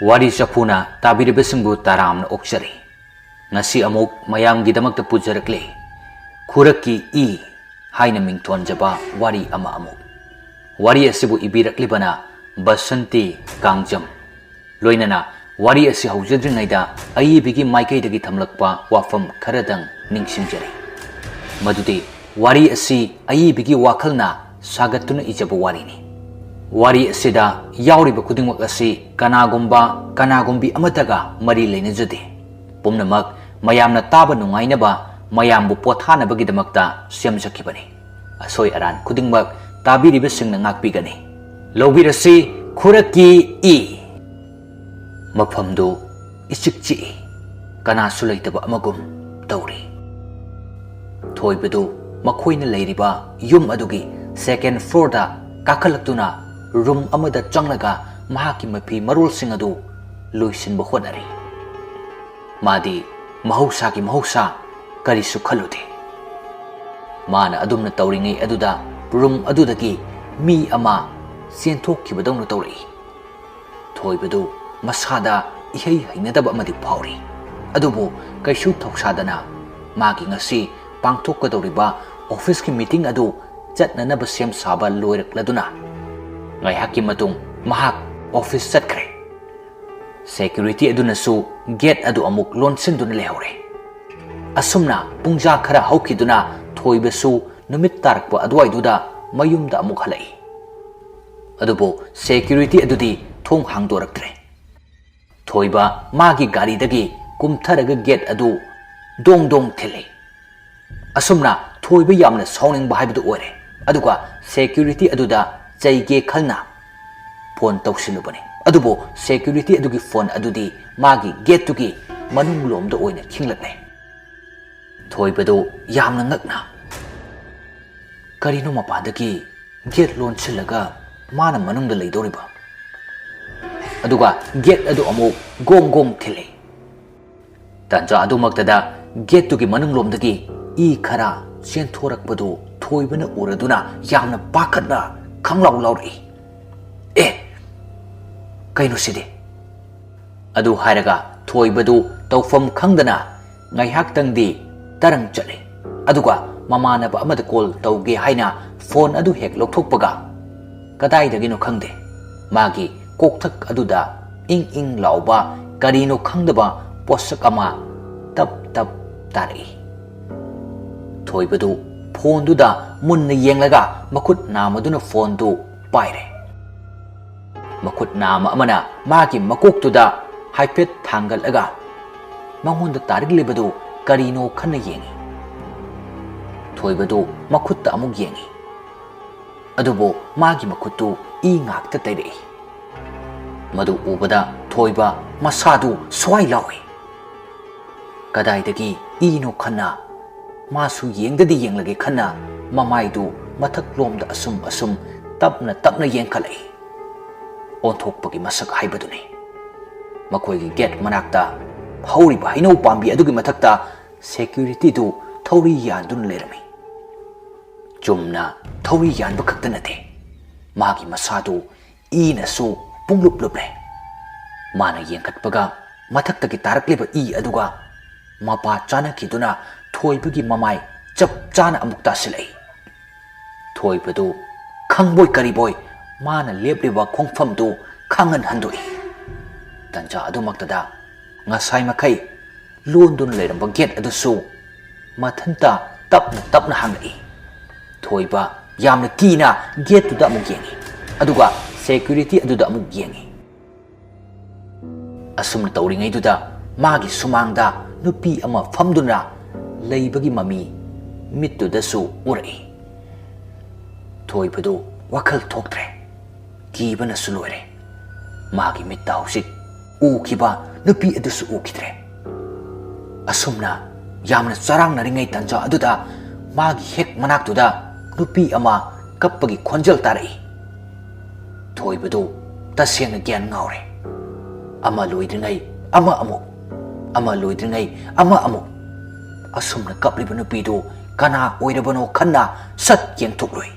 Wari chafuna tabiribasingbu taramna okchari. Ngasi amuk mayamgidamakta pujarakle. Khuraki I haina mingthonjaba wari ama amuk. Wari asibu ibiraklibana Basanti Kangjam. Loinana wari asi haujadringaida ayibigi maikaidagi thamlakpa wafam kharadang ningsingjari. Madudi wari asi ayibigi wakhalna sagatuna ijaba warini. Wari asida yauriba khudingmak asi kanagumbi amataga mari leinajade. Pumnamak mayamna taba nungainaba mayambu pothanabagidamakta semjakibani. Asoi aran khudingmak tabiribasingna ngakpigani. Lobirasi Khuraki I Mafamdu Ichikchi Kanasu laitaba amagum tawri. Thoibadu makhoina leiriba yum adugi second floor da kakalaktuna room amada changlaga mahaki mapi marulsing adu loisinba honari. Madi mahausa karisu khalude. Mana adumna tawringai aduda room adudagi mi ama senthokibadawna tawri. Thoibadu masada ihei hainadaba amadi phawri. Adubu kaisu thoksadana magi ngasi pangthokadawriba office ki meeting adu chatnanaba sem saba loirakladuna ngaihaki matung mahak office chatkre. Security adunasu gate adu amuk lonsinduna lehore. Asumna pungja khara haukiduna thoibasu numit tarakpa adwaiduda mayumda amuk halai. Adubu security adudi thong hangdoraktre. Thoiba magi gari dagi kumtharaga gate adu dong thile. Asumna thoiba yamna sauning bahaibudu oire. Aduga security aduda chaige khalna phone tawsilubani. Adubo security adugi phone adudi magi gate tugi manung lomda oina khinglatne. Thoibadu yamna ngakna. Karino mapadagi gate lonchilaga mana manungda leidoriba. Aduga gate adu amuk gong thile. Tanja adu maktada gate tugi manung lomdagi I khara chenthorakpadu thoibana uraduna yamna pakhatna khanglau lauri. Kaino sidi. Adu hairaga thoibadu tawfam khangdana ngaihaktangdi tarang chale. Aduga mamanaba amada call tawge haina phone adu hek lokthokpaga kadaidagino khangde. Magi kokthak aduda ing lauba karino khangdaba posak ama tap tarai. Thoibadu phone duda munna yenglaga makut namaduna phone du paire. Makut nama amana magi makok tuda haipet thangal aga mangonda tariglibadu karino khanna yengi. Thoibadu makutta amuk yengi. Adubo magi makuttu I ngakta tairei. Madu ubada thoiba masadu swai lawi. Kadaidagi ino khanna masu yengdadi yenglage khanna mamaidu mathak lomda asum tapna yengkhalai. Onthokpagi masak haibaduni. Makoigi gate manakta hauriba hainau pambi adugi mathakta security du thauri yandun lerami. Chumna thauri yanba khakta nate. Magi masadu ina su punglup-luple. Mana yengkhatpaga mathaktagi tarakleba I aduga mapa chanakiduna thoibagi mamai chap chana amuk tasilai. Thoibadu khangboy kariboy mana lepliba khongfamdu khangan handoi. Tanja adu maktada ngasai makai londun leiramba gate adusu mathanta tapna hangai. Thoiba yamna kina gate tuda amuk yengi. Aduga security aduda amuk yengi. Asumna tawringai duda magi sumangda nupi ama famduna leibagi mami mittudasu urai. Thoibadu wakhal thoktre. Kibana sulore. Magi mitta husik ukiba nupi adusu ukidre. Asumna yamna charang naringai tanja aduda magi hek manaktuda nupi ama kappagi khonjal tarai. Thoibadu tasena gyan ngaure. Ama loidringai ama amuk. Ama loidringai ama amuk. Asumna kapliba nupidu kana oirabano khanna sat yengthokloi.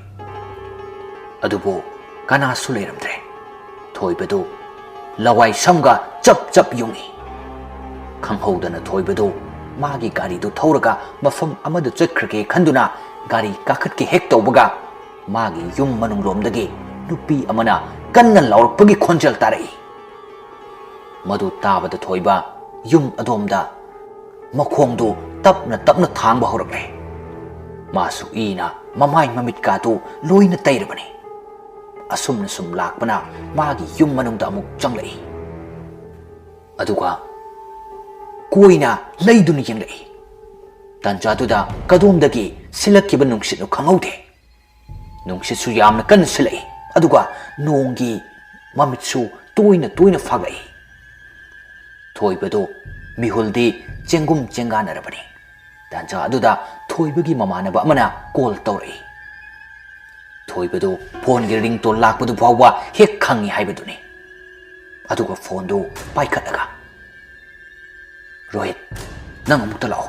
Adubo kana suleiramdre. Thoibadu lawai samga ꯆꯞ ꯌꯨꯡꯏ ꯈꯪꯍꯧꯗꯅ ꯊꯣꯏꯕꯗꯨ ꯃꯥꯒꯤ ꯒꯥꯔꯤꯗꯨ ꯊꯧꯔꯒ ꯃꯐꯝ ꯑꯃꯗ ꯆꯠꯈ꯭ꯔꯒꯦ ꯈꯟꯗꯨꯅ ꯒꯥꯔꯤ ꯀꯥꯈꯠꯀꯦ ꯍꯦꯛ ꯇꯧꯕꯒ ꯃꯥꯒꯤ ꯌꯨꯝ ꯃꯅꯨꯡꯂꯣꯝꯗꯒꯤ ꯅꯨꯄꯤ ꯑꯃꯅ ꯀꯟꯅ ꯂꯥꯎꯔꯛꯄꯒꯤ ꯈꯣꯟꯖꯦꯜ ꯇꯥꯔꯛꯏ ꯃꯗꯨ ꯇꯥꯕꯗ ꯊꯣꯏꯕ ꯌꯨꯝ ꯑꯗꯣꯝꯗ ꯃꯈꯣꯡꯗꯨ ꯇꯞꯅ ꯊꯥꯡꯕ ꯍꯧꯔꯛꯂꯦ ꯃꯥꯁꯨ ꯏꯅ ꯃꯃꯥꯏ ꯃꯃꯤꯠꯀꯥꯗꯨ ꯂꯣꯏꯅ ꯇꯩꯔꯕꯅꯤ ꯑꯁꯨꯝꯅ ꯁꯨꯝ ꯂꯥꯛꯄꯅ ꯃꯥꯒꯤ ꯌꯨꯝ ꯃꯅꯨꯡꯗ ꯑꯃꯨꯛ ꯆꯪꯂꯛꯏ ꯑꯗꯨꯒ ꯀꯣꯏꯅ ꯂꯩꯗꯨꯅ ꯌꯦꯡꯂꯛꯏ ꯇꯥꯟꯖꯥꯗꯨꯗ ꯀꯗꯣꯝꯗꯒꯤ ꯁꯤꯜꯂꯛꯈꯤꯕ ꯅꯨꯡꯁꯤꯠꯅꯣ ꯈꯪꯍꯧꯗꯦ ꯅꯨꯡꯁꯤꯠꯁꯨ ꯌꯥꯝꯅ ꯀꯟꯅ ꯁꯤꯜꯂꯛꯏ ꯑꯗꯨꯒ ꯅꯣꯡꯒꯤ ꯃꯃꯤꯠꯁꯨ ꯇꯣꯏꯅ ꯐꯥꯒꯠꯂꯛꯏ ꯊꯣꯏꯕꯗꯨ ꯃꯤꯍꯨꯜꯗꯤ ꯆꯦꯡꯒꯨꯝ ꯆꯦꯡꯒꯥꯟꯅꯔꯕꯅꯤ ꯇꯥꯟꯖꯥ ꯑꯗꯨꯗ ꯊꯣꯏꯕꯒꯤ ꯃꯃꯥꯟꯅꯕ ꯑꯃꯅ ꯀꯣꯜ ꯇꯧꯔꯛꯏ ꯊꯣꯏꯕꯗꯨ ꯐꯣꯟꯒꯤ ꯔꯤꯡꯇꯣꯟ ꯂꯥꯛꯄꯗꯨ ꯐꯥꯎꯕ ꯍꯦꯛ ꯈꯪꯏ ꯍꯥꯏꯕꯗꯨꯅꯤ ꯑꯗꯨꯒ ꯐꯣꯟꯗꯨ ꯄꯥꯏꯈꯠꯂꯒ ꯔꯣꯍꯤꯠ ꯅꯪ ꯑꯃꯨꯛꯇ ꯂꯥꯛꯑꯣ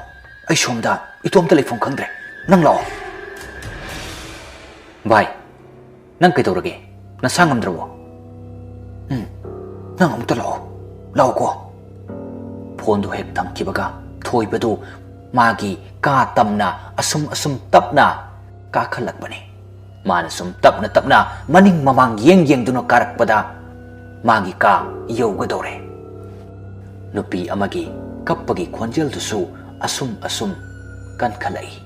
ꯑꯩ ꯁꯣꯝꯗ ꯏꯇꯣꯝꯇ ꯂꯩꯐꯝ ꯈꯪꯗ꯭ꯔꯦ ꯅꯪ ꯂꯥꯛꯑꯣ ꯚꯥꯏ ꯅꯪ ꯀꯩꯗꯧꯔꯒꯦ ꯅꯁꯥ ꯉꯝꯗ꯭ꯔꯕꯣ ꯅꯪ ꯑꯃꯨꯛꯇ ꯂꯥꯛꯑꯣꯀꯣ ꯐꯣꯟꯗꯨ ꯍꯦꯛ ꯊꯝꯈꯤꯕꯒ ꯊꯣꯏꯕꯗꯨ ꯃꯥꯒꯤ ꯀꯥ ꯇꯝꯅ ꯑꯁꯨꯝ ꯇꯞꯅ ꯀꯥꯈꯠꯂꯛꯄꯅꯤ ꯃꯥꯅ ꯁꯨꯝ ꯇꯞꯅ ꯃꯅꯤꯡ ꯃꯃꯥꯡ ꯌꯦꯡꯗꯨꯅ ꯀꯥꯔꯛꯄꯗ ꯃꯥꯒꯤ ꯀꯥ ꯌꯧꯒꯗꯧꯔꯦ ꯅꯨꯄꯤ ꯑꯃꯒꯤ ꯀꯞꯄꯒꯤ ꯈꯣꯟꯖꯦꯜꯗꯨꯁꯨ ꯑꯁꯨꯝ ꯀꯟꯈꯠꯂꯛꯏ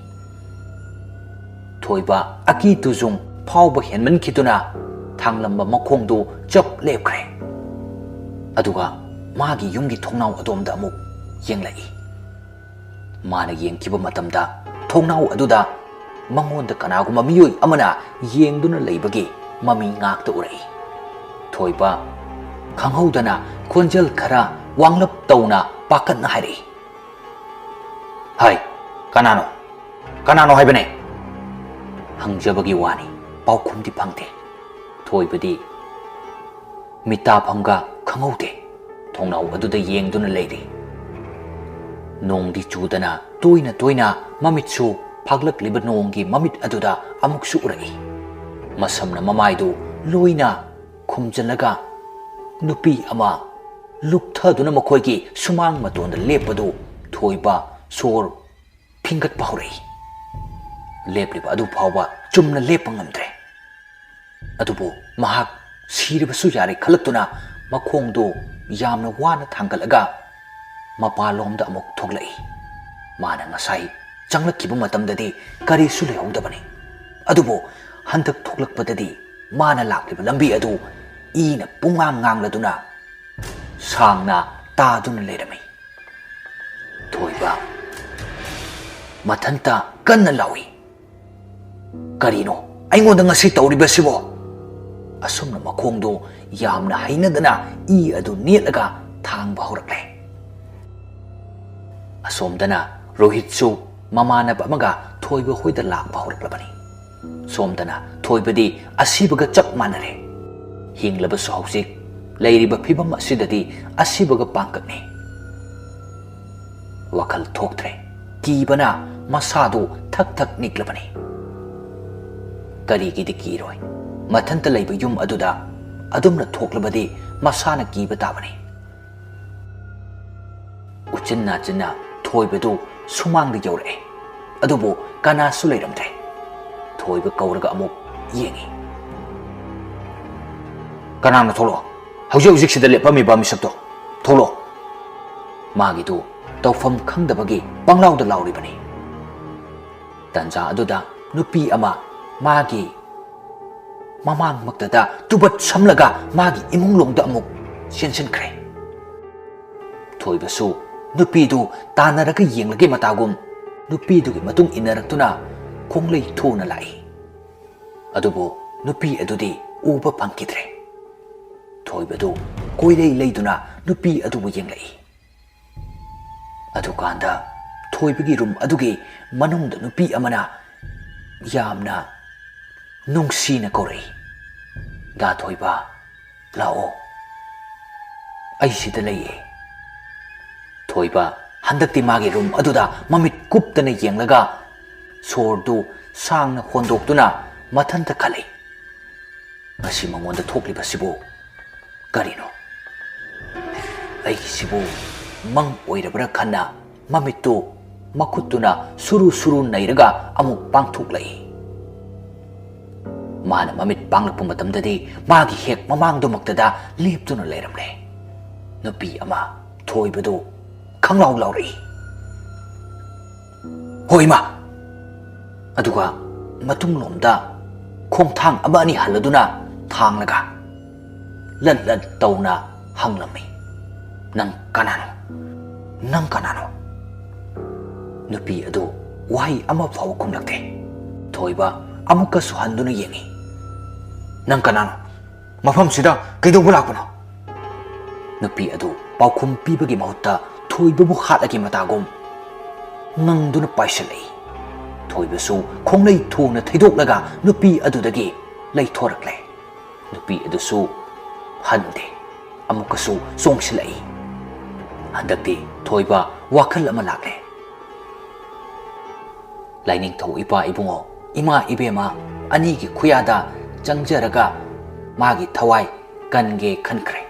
ꯊꯣꯏꯕ ꯑꯀꯤ ꯇꯨꯖꯨꯡ ꯐꯥꯎꯕ ꯍꯦꯟꯃꯟꯈꯤꯗꯨꯅ ꯊꯥꯡꯂꯝꯕ ꯃꯈꯣꯡꯗꯨ ꯆꯞ ꯂꯦꯞꯈ꯭ꯔꯦ ꯑꯗꯨꯒ ꯃꯥꯒꯤ ꯌꯨꯝꯒꯤ ꯊꯣꯡꯅꯥꯎ ꯑꯗꯣꯝꯗ ꯑꯃꯨꯛ ꯌꯦꯡꯂꯛꯏ ꯃꯥꯅ ꯌꯦꯡꯈꯤꯕ ꯃꯇꯝꯗ ꯊꯣꯡꯅꯥꯎ ꯑꯗꯨꯗ ꯃꯉꯣꯟꯗ ꯀꯅꯥꯒꯨꯝꯕ ꯃꯤꯑꯣꯏ ꯑꯃꯅ ꯌꯦꯡꯗꯨꯅ ꯂꯩꯕꯒꯤ ꯃꯃꯤ ꯉꯥꯛꯇ ꯎꯔꯛꯏ ꯊꯣꯏꯕ ꯈꯪꯍꯧꯗꯅ ꯈꯣꯟꯖꯦꯜ ꯈꯔ ꯋꯥꯡꯂꯞ ꯇꯧꯅ ꯄꯥꯈꯠꯅ ꯍꯥꯏꯔꯛꯏ ꯍꯥꯏ ꯀꯅꯥꯅꯣ ꯍꯥꯏꯕꯅꯦ ꯍꯪꯖꯕꯒꯤ ꯋꯥꯅꯤ ꯄꯥꯎꯈꯨꯝꯗꯤ ꯐꯪꯗꯦ ꯊꯣꯏꯕꯗꯤ ꯃꯤꯇꯥꯐꯝꯒ ꯈꯪꯍꯧꯗꯦ ꯊꯣꯡꯅꯥꯎ ꯑꯗꯨꯗ ꯌꯦꯡꯗꯨꯅ ꯂꯩꯔꯤ ꯅꯣꯡꯗꯤ ꯆꯨꯗꯅ ꯇꯣꯏꯅ ꯃꯃꯤꯠꯁꯨ ꯐꯥꯒꯠꯂꯛꯂꯤꯕ ꯅꯣꯡꯒꯤ ꯃꯃꯤꯠ ꯑꯗꯨꯗ ꯑꯃꯨꯛꯁꯨ ꯎꯔꯛꯏ ꯃꯁꯝꯅ ꯃꯃꯥꯏꯗꯨ ꯂꯣꯏꯅ ꯈꯨꯝꯖꯤꯜꯂꯒ ꯅꯨꯄꯤ ꯑꯃ ꯂꯨꯞꯊꯗꯨꯅ ꯃꯈꯣꯏꯒꯤ ꯁꯨꯃꯥꯡ ꯃꯇꯣꯟꯗ ꯂꯦꯞꯄꯗꯨ ꯊꯣꯏꯕ ꯁꯣꯔ ꯐꯤꯡꯒꯠꯄ ꯍꯧꯔꯛꯏ ꯂꯦꯞꯂꯤꯕ ꯑꯗꯨ ꯐꯥꯎꯕ ꯆꯨꯝꯅ ꯂꯦꯞꯄ ꯉꯝꯗ꯭ꯔꯦ ꯑꯗꯨꯕꯨ ꯃꯍꯥꯛ ꯁꯤꯔꯕꯁꯨ ꯌꯥꯔꯦ ꯈꯜꯂꯛꯇꯨꯅ ꯃꯈꯣꯡꯗꯨ ꯌꯥꯝꯅ ꯋꯥꯅ ꯊꯥꯡꯒꯠꯂꯒ ꯃꯄꯥꯟꯂꯣꯝꯗ ꯑꯃꯨꯛ ꯊꯣꯛꯂꯛꯏ ꯃꯥꯅ ꯉꯁꯥꯏ ꯆꯪꯂꯛꯈꯤꯕ ꯃꯇꯝꯗꯗꯤ ꯀꯔꯤꯁꯨ ꯂꯩꯍꯧꯗꯕꯅꯤ ꯑꯗꯨꯕꯨ ꯍꯟꯗꯛ ꯊꯣꯛꯂꯛꯄꯗꯗꯤ ꯃꯥꯅ ꯂꯥꯛꯂꯤꯕ ꯂꯝꯕꯤ ꯑꯗꯨ ꯏꯅ ꯄꯨꯡꯉꯥꯡꯂꯗꯨꯅ ꯁꯥꯡꯅ ꯇꯥꯗꯨꯅ ꯂꯩꯔꯝꯃꯤ ꯊꯣꯏꯕ ꯃꯊꯟꯇ ꯀꯟꯅ ꯂꯥꯎꯏ ꯀꯔꯤꯅꯣ ꯑꯩꯉꯣꯟꯗ ꯉꯁꯤ ꯇꯧꯔꯤꯕꯁꯤꯕꯣ ꯑꯁꯨꯝꯅ ꯃꯈꯣꯡꯗꯨ ꯌꯥꯝꯅ ꯍꯩꯅꯗꯅ ꯏ ꯑꯗꯨ ꯅꯦꯠꯂꯒ ꯊꯥꯡꯕ ꯍꯧꯔꯛꯂꯦ ꯑꯁꯣꯝꯗꯅ ꯔꯣꯍꯤꯠꯁꯨ ꯃꯃꯥꯟꯅꯕ ꯑꯃꯒ ꯊꯣꯏꯕ ꯍꯣꯏꯗ ꯂꯥꯛꯄ ꯍꯧꯔꯛꯂꯕꯅꯤ ꯁꯣꯝꯗꯅ ꯊꯣꯏꯕꯗꯤ ꯑꯁꯤꯕꯒ ꯆꯞ ꯃꯥꯟꯅꯔꯦ ꯍꯤꯡꯂꯕꯁꯨ ꯍꯧꯖꯤꯛ ꯂꯩꯔꯤꯕ ꯐꯤꯕꯝ ꯑꯁꯤꯗꯗꯤ ꯑꯁꯤꯕꯒ ꯄꯥꯡꯀꯛꯅꯤ ꯋꯥꯈꯜ ꯊꯣꯛꯇ꯭ꯔꯦ ꯀꯤꯕꯅ ꯃꯁꯥꯗꯨ ꯊꯛ ꯅꯤꯛꯂꯕꯅꯤ ꯀꯔꯤꯒꯤꯗꯤ ꯀꯤꯔꯣꯏ ꯃꯊꯟꯇ ꯂꯩꯕ ꯌꯨꯝ ꯑꯗꯨꯗ ꯑꯗꯨꯝꯅ ꯊꯣꯛꯂꯕꯗꯤ ꯃꯁꯥꯅ ꯀꯤꯕ ꯇꯥꯕꯅꯤ ꯎꯆꯤꯟ ꯅꯥꯆꯤꯟꯅ ꯊꯣꯏꯕꯗꯨ ꯁꯨꯃꯥꯡꯗ ꯌꯧꯔꯛꯑꯦ ꯑꯗꯨꯕꯨ ꯀꯅꯥꯁꯨ ꯂꯩꯔꯝꯗ꯭ꯔꯦ ꯊꯣꯏꯕ ꯀꯧꯔꯒ ꯑꯃꯨꯛ ꯌꯦꯡꯉꯤ ꯀꯅꯥꯅꯣ ꯊꯣꯛꯂꯛꯑꯣ ꯍꯧꯖꯤꯛꯁꯤꯗ ꯂꯦꯞꯄꯝꯃꯤꯕ ꯃꯤꯁꯛꯇꯣ ꯊꯣꯛꯂꯛꯑꯣ ꯃꯥꯒꯤꯗꯨ ꯇꯧꯐꯝ ꯈꯪꯗꯕꯒꯤ ꯄꯪꯂꯥꯎꯗ ꯂꯥꯎꯔꯤꯕꯅꯤ ꯇꯟꯖꯥ ꯑꯗꯨꯗ ꯅꯨꯄꯤ ꯑꯃ ꯃꯥꯒꯤ ꯃꯃꯥꯡꯃꯛꯇꯗ ꯇꯨꯕꯠ ꯁꯝꯂꯒ ꯃꯥꯒꯤ ꯏꯃꯨꯡꯂꯣꯝꯗ ꯑꯃꯨꯛ ꯆꯦꯟꯁꯤꯟꯈ꯭ꯔꯦ ꯊꯣꯏꯕꯁꯨ ꯅꯨꯄꯤꯗꯨ ꯇꯥꯟꯅꯔꯒ ꯌꯦꯡꯂꯒꯦ ꯃꯇꯥꯒꯨꯝ ꯅꯨꯄꯤꯗꯨꯒꯤ ꯃꯇꯨꯡ ꯏꯟꯅꯔꯛꯇꯨꯅ ꯈꯣꯡꯂꯩ ꯊꯨꯅ ꯂꯥꯛꯏ ꯑꯗꯨꯕꯨ ꯅꯨꯄꯤ ꯑꯗꯨꯗꯤ ꯎꯕ ꯐꯪꯈꯤꯗ꯭ꯔꯦ ꯊꯣꯏꯕꯗꯨ ꯀꯣꯏꯂꯩ ꯂꯩꯗꯨꯅ ꯅꯨꯄꯤ ꯑꯗꯨꯕꯨ ꯌꯦꯡꯂꯛꯏ ꯑꯗꯨꯀꯥꯟꯗ ꯊꯣꯏꯕꯒꯤ ꯔꯨꯝ ꯑꯗꯨꯒꯤ ꯃꯅꯨꯡꯗ ꯅꯨꯄꯤ ꯑꯃꯅ ꯌꯥꯝꯅ ꯅꯨꯡꯁꯤꯅ ꯀꯧꯔꯛꯏ ꯗꯥ ꯊꯣꯏꯕ ꯂꯥꯛꯑꯣ ꯑꯩ ꯁꯤꯗ ꯂꯩꯌꯦ ꯊꯣꯏꯕ ꯍꯟꯗꯛꯇꯤ ꯃꯥꯒꯤ ꯔꯨꯝ ꯑꯗꯨꯗ ꯃꯃꯤꯠ ꯀꯨꯞꯇꯅ ꯌꯦꯡꯂꯒ ꯁꯣꯔꯗꯨ ꯁꯥꯡꯅ ꯍꯣꯟꯗꯣꯛꯇꯨꯅ ꯃꯊꯟꯇ ꯈꯜꯂꯤ ꯉꯁꯤ ꯃꯉꯣꯟꯗ ꯊꯣꯛꯂꯤꯕꯁꯤꯕꯨ ꯀꯔꯤꯅꯣ ꯑꯩꯒꯤꯁꯤꯕꯨ ꯃꯪ ꯑꯣꯏꯔꯕ꯭ꯔꯥ ꯈꯟꯅ ꯃꯃꯤꯠꯇꯨ ꯃꯈꯨꯠꯇꯨꯅ ꯁꯨꯔꯨ ꯁꯨꯔꯨ ꯅꯩꯔꯒ ꯑꯃꯨꯛ ꯄꯥꯡꯊꯣꯛꯂꯛꯏ꯫ ꯃꯥꯅ ꯃꯃꯤꯠ ꯄꯥꯡꯂꯛꯄ ꯃꯇꯝꯗꯗꯤ ꯃꯥꯒꯤ ꯍꯦꯛ ꯃꯃꯥꯡꯗꯃꯛꯇꯗ ꯂꯦꯞꯇꯨꯅ ꯂꯩꯔꯝꯂꯦ ꯅꯨꯄꯤ ꯑꯃ ꯊꯣꯏꯕꯗꯨ ꯈꯪꯂꯥꯎ ꯂꯥꯎꯔꯛꯏ꯫ ꯍꯣꯏ ꯃꯥ! ꯑꯗꯨꯒ ꯃꯇꯨꯡꯂꯣꯝꯗ ꯈꯣꯡꯊꯥꯡ ꯑꯃ ꯑꯅꯤ ꯍꯜꯂꯗꯨꯅ ꯊꯥꯡꯂꯒ ꯂꯠ ꯂꯠ ꯇꯧꯅ ꯍꯪꯂꯝꯃꯤ, ꯅꯪ ꯀꯅꯥꯅꯣ? ꯅꯪ ꯀꯅꯥꯅꯣ? ꯅꯨꯄꯤ ꯑꯗꯨ ꯋꯥꯍꯩ ꯑꯃ ꯐꯥꯎꯕ ꯈꯨꯝꯂꯛꯇꯦ꯫ ꯊꯣꯏꯕ ꯑꯃꯨꯛꯀꯁꯨ ꯍꯟꯗꯨꯅ ꯌꯦꯡꯉꯤ꯫ ꯅꯪ ꯀꯅꯥꯅꯣ? ꯃꯐꯝꯁꯤꯗ ꯀꯩꯗꯧꯕ ꯂꯥꯛꯄꯅꯣ? ꯅꯨꯄꯤ ꯑꯗꯨ ꯄꯥꯎꯈꯨꯝ ꯄꯤꯕꯒꯤ ꯃꯍꯨꯠꯇ ꯊꯣꯏꯕꯕꯨ ꯍꯥꯠꯂꯒꯤ ꯃꯇꯥꯒꯨꯝ ꯉꯪꯗꯨꯅ ꯄꯥꯏꯁꯤꯜꯂꯛꯏ꯫ ꯊꯣꯏꯕꯁꯨ ꯈꯣꯡꯂꯩ ꯊꯣꯡꯅ ꯊꯩꯗꯣꯛꯂꯒ ꯅꯨꯄꯤ ꯑꯗꯨꯗꯒꯤ ꯂꯩꯊꯣꯔꯛꯂꯦ꯫ ꯅꯨꯄꯤ ꯑꯗꯨꯁꯨ ꯍꯟꯗꯦ, ꯑꯃꯨꯛꯀꯁꯨ ꯆꯣꯡꯁꯤꯜꯂꯛꯏ꯫ ꯍꯟꯗꯛꯇꯤ ꯊꯣꯏꯕ ꯋꯥꯈꯜ ꯑꯃ ꯂꯥꯛꯂꯦ꯫ ꯂꯥꯏꯅꯤꯡꯊꯧ ꯏꯄꯥ ꯏꯕꯨꯡꯉꯣ, ꯏꯃꯥ ꯏꯕꯦꯝꯃ ꯑꯅꯤꯒꯤ ꯈꯨꯌꯥꯗ ꯆꯪꯖꯔꯒ ꯃꯥꯒꯤ ꯊꯋꯥꯏ ꯀꯟꯒꯦ ꯈꯟꯈ꯭ꯔꯦ꯫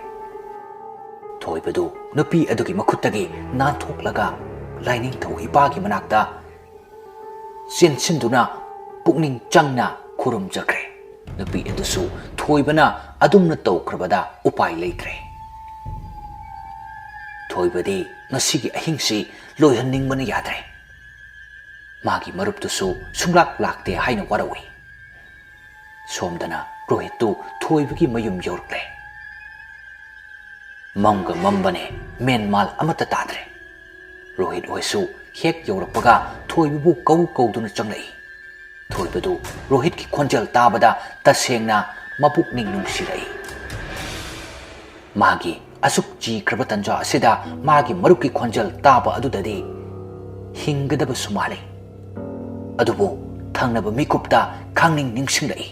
ꯊꯣꯏꯕꯗꯨ ꯅꯨꯄꯤ ꯑꯗꯨꯒꯤ ꯃꯈꯨꯠꯇꯒꯤ ꯅꯥꯟꯊꯣꯛꯂꯒ ꯂꯥꯏꯅꯤꯡꯊꯧ ꯏꯄꯥꯒꯤ ꯃꯅꯥꯛꯇ ꯆꯦꯟꯁꯤꯟꯗꯨꯅ ꯄꯨꯛꯅꯤꯡ ꯆꯪꯅ ꯈꯨꯔꯨꯝꯖꯈ꯭ꯔꯦ꯫ ꯅꯨꯄꯤ ꯑꯗꯨꯁꯨ ꯊꯣꯏꯕꯅ ꯑꯗꯨꯝꯅ ꯇꯧꯈ꯭ꯔꯕꯗ ꯎꯄꯥꯏ ꯂꯩꯇ꯭ꯔꯦ꯫ ꯊꯣꯏꯕꯗꯤ ꯉꯁꯤꯒꯤ ꯑꯍꯤꯡꯁꯤ ꯂꯣꯏꯍꯟꯅꯤꯡꯕꯅ ꯌꯥꯗ꯭ꯔꯦ꯫ ꯃꯥꯒꯤ ꯃꯔꯨꯞꯇꯨꯁꯨ ꯁꯨꯡꯂꯥꯛ ꯂꯥꯛꯇꯦ ꯍꯥꯏꯅ ꯋꯥꯔꯧꯏ꯫ ꯁꯣꯝꯗꯅ ꯔꯣꯍꯤꯠꯇꯨ ꯊꯣꯏꯕꯒꯤ ꯃꯌꯨꯝ ꯌꯧꯔꯛꯂꯦ꯫ ꯃꯝꯒ ꯃꯝꯕꯅꯦ, ꯃꯦꯟꯃꯥꯜ ꯑꯃꯠꯇ ꯇꯥꯗ꯭ꯔꯦ꯫ ꯔꯣꯍꯤꯠ ꯍꯣꯏꯁꯨ ꯍꯦꯛ ꯌꯧꯔꯛꯄꯒ ꯊꯣꯏꯕꯕꯨ ꯀꯧꯗꯨꯅ ꯆꯪꯂꯛꯏ꯫ ꯊꯣꯏꯕꯗꯨ ꯔꯣꯍꯤꯠꯀꯤ ꯈꯣꯟꯖꯦꯜ ꯇꯥꯕꯗ ꯇꯁꯦꯡꯅ ꯃꯄꯨꯛꯅꯤꯡ ꯅꯨꯡꯁꯤꯔꯛꯏ꯫ ꯃꯥꯒꯤ ꯑꯁꯨꯛ ꯆꯤꯈ꯭ꯔꯕ ꯇꯟꯖꯥ ꯑꯁꯤꯗ ꯃꯥꯒꯤ ꯃꯔꯨꯞꯀꯤ ꯈꯣꯟꯖꯦꯜ ꯇꯥꯕ ꯑꯗꯨꯗꯗꯤ ꯍꯤꯡꯒꯗꯕꯁꯨ ꯃꯥꯜꯂꯤ꯫ ꯑꯗꯨꯕꯨ ꯊꯪꯅꯕ ꯃꯤꯀꯨꯞꯇ ꯈꯪꯅꯤꯡ ꯅꯤꯡꯁꯤꯡꯂꯛꯏ꯫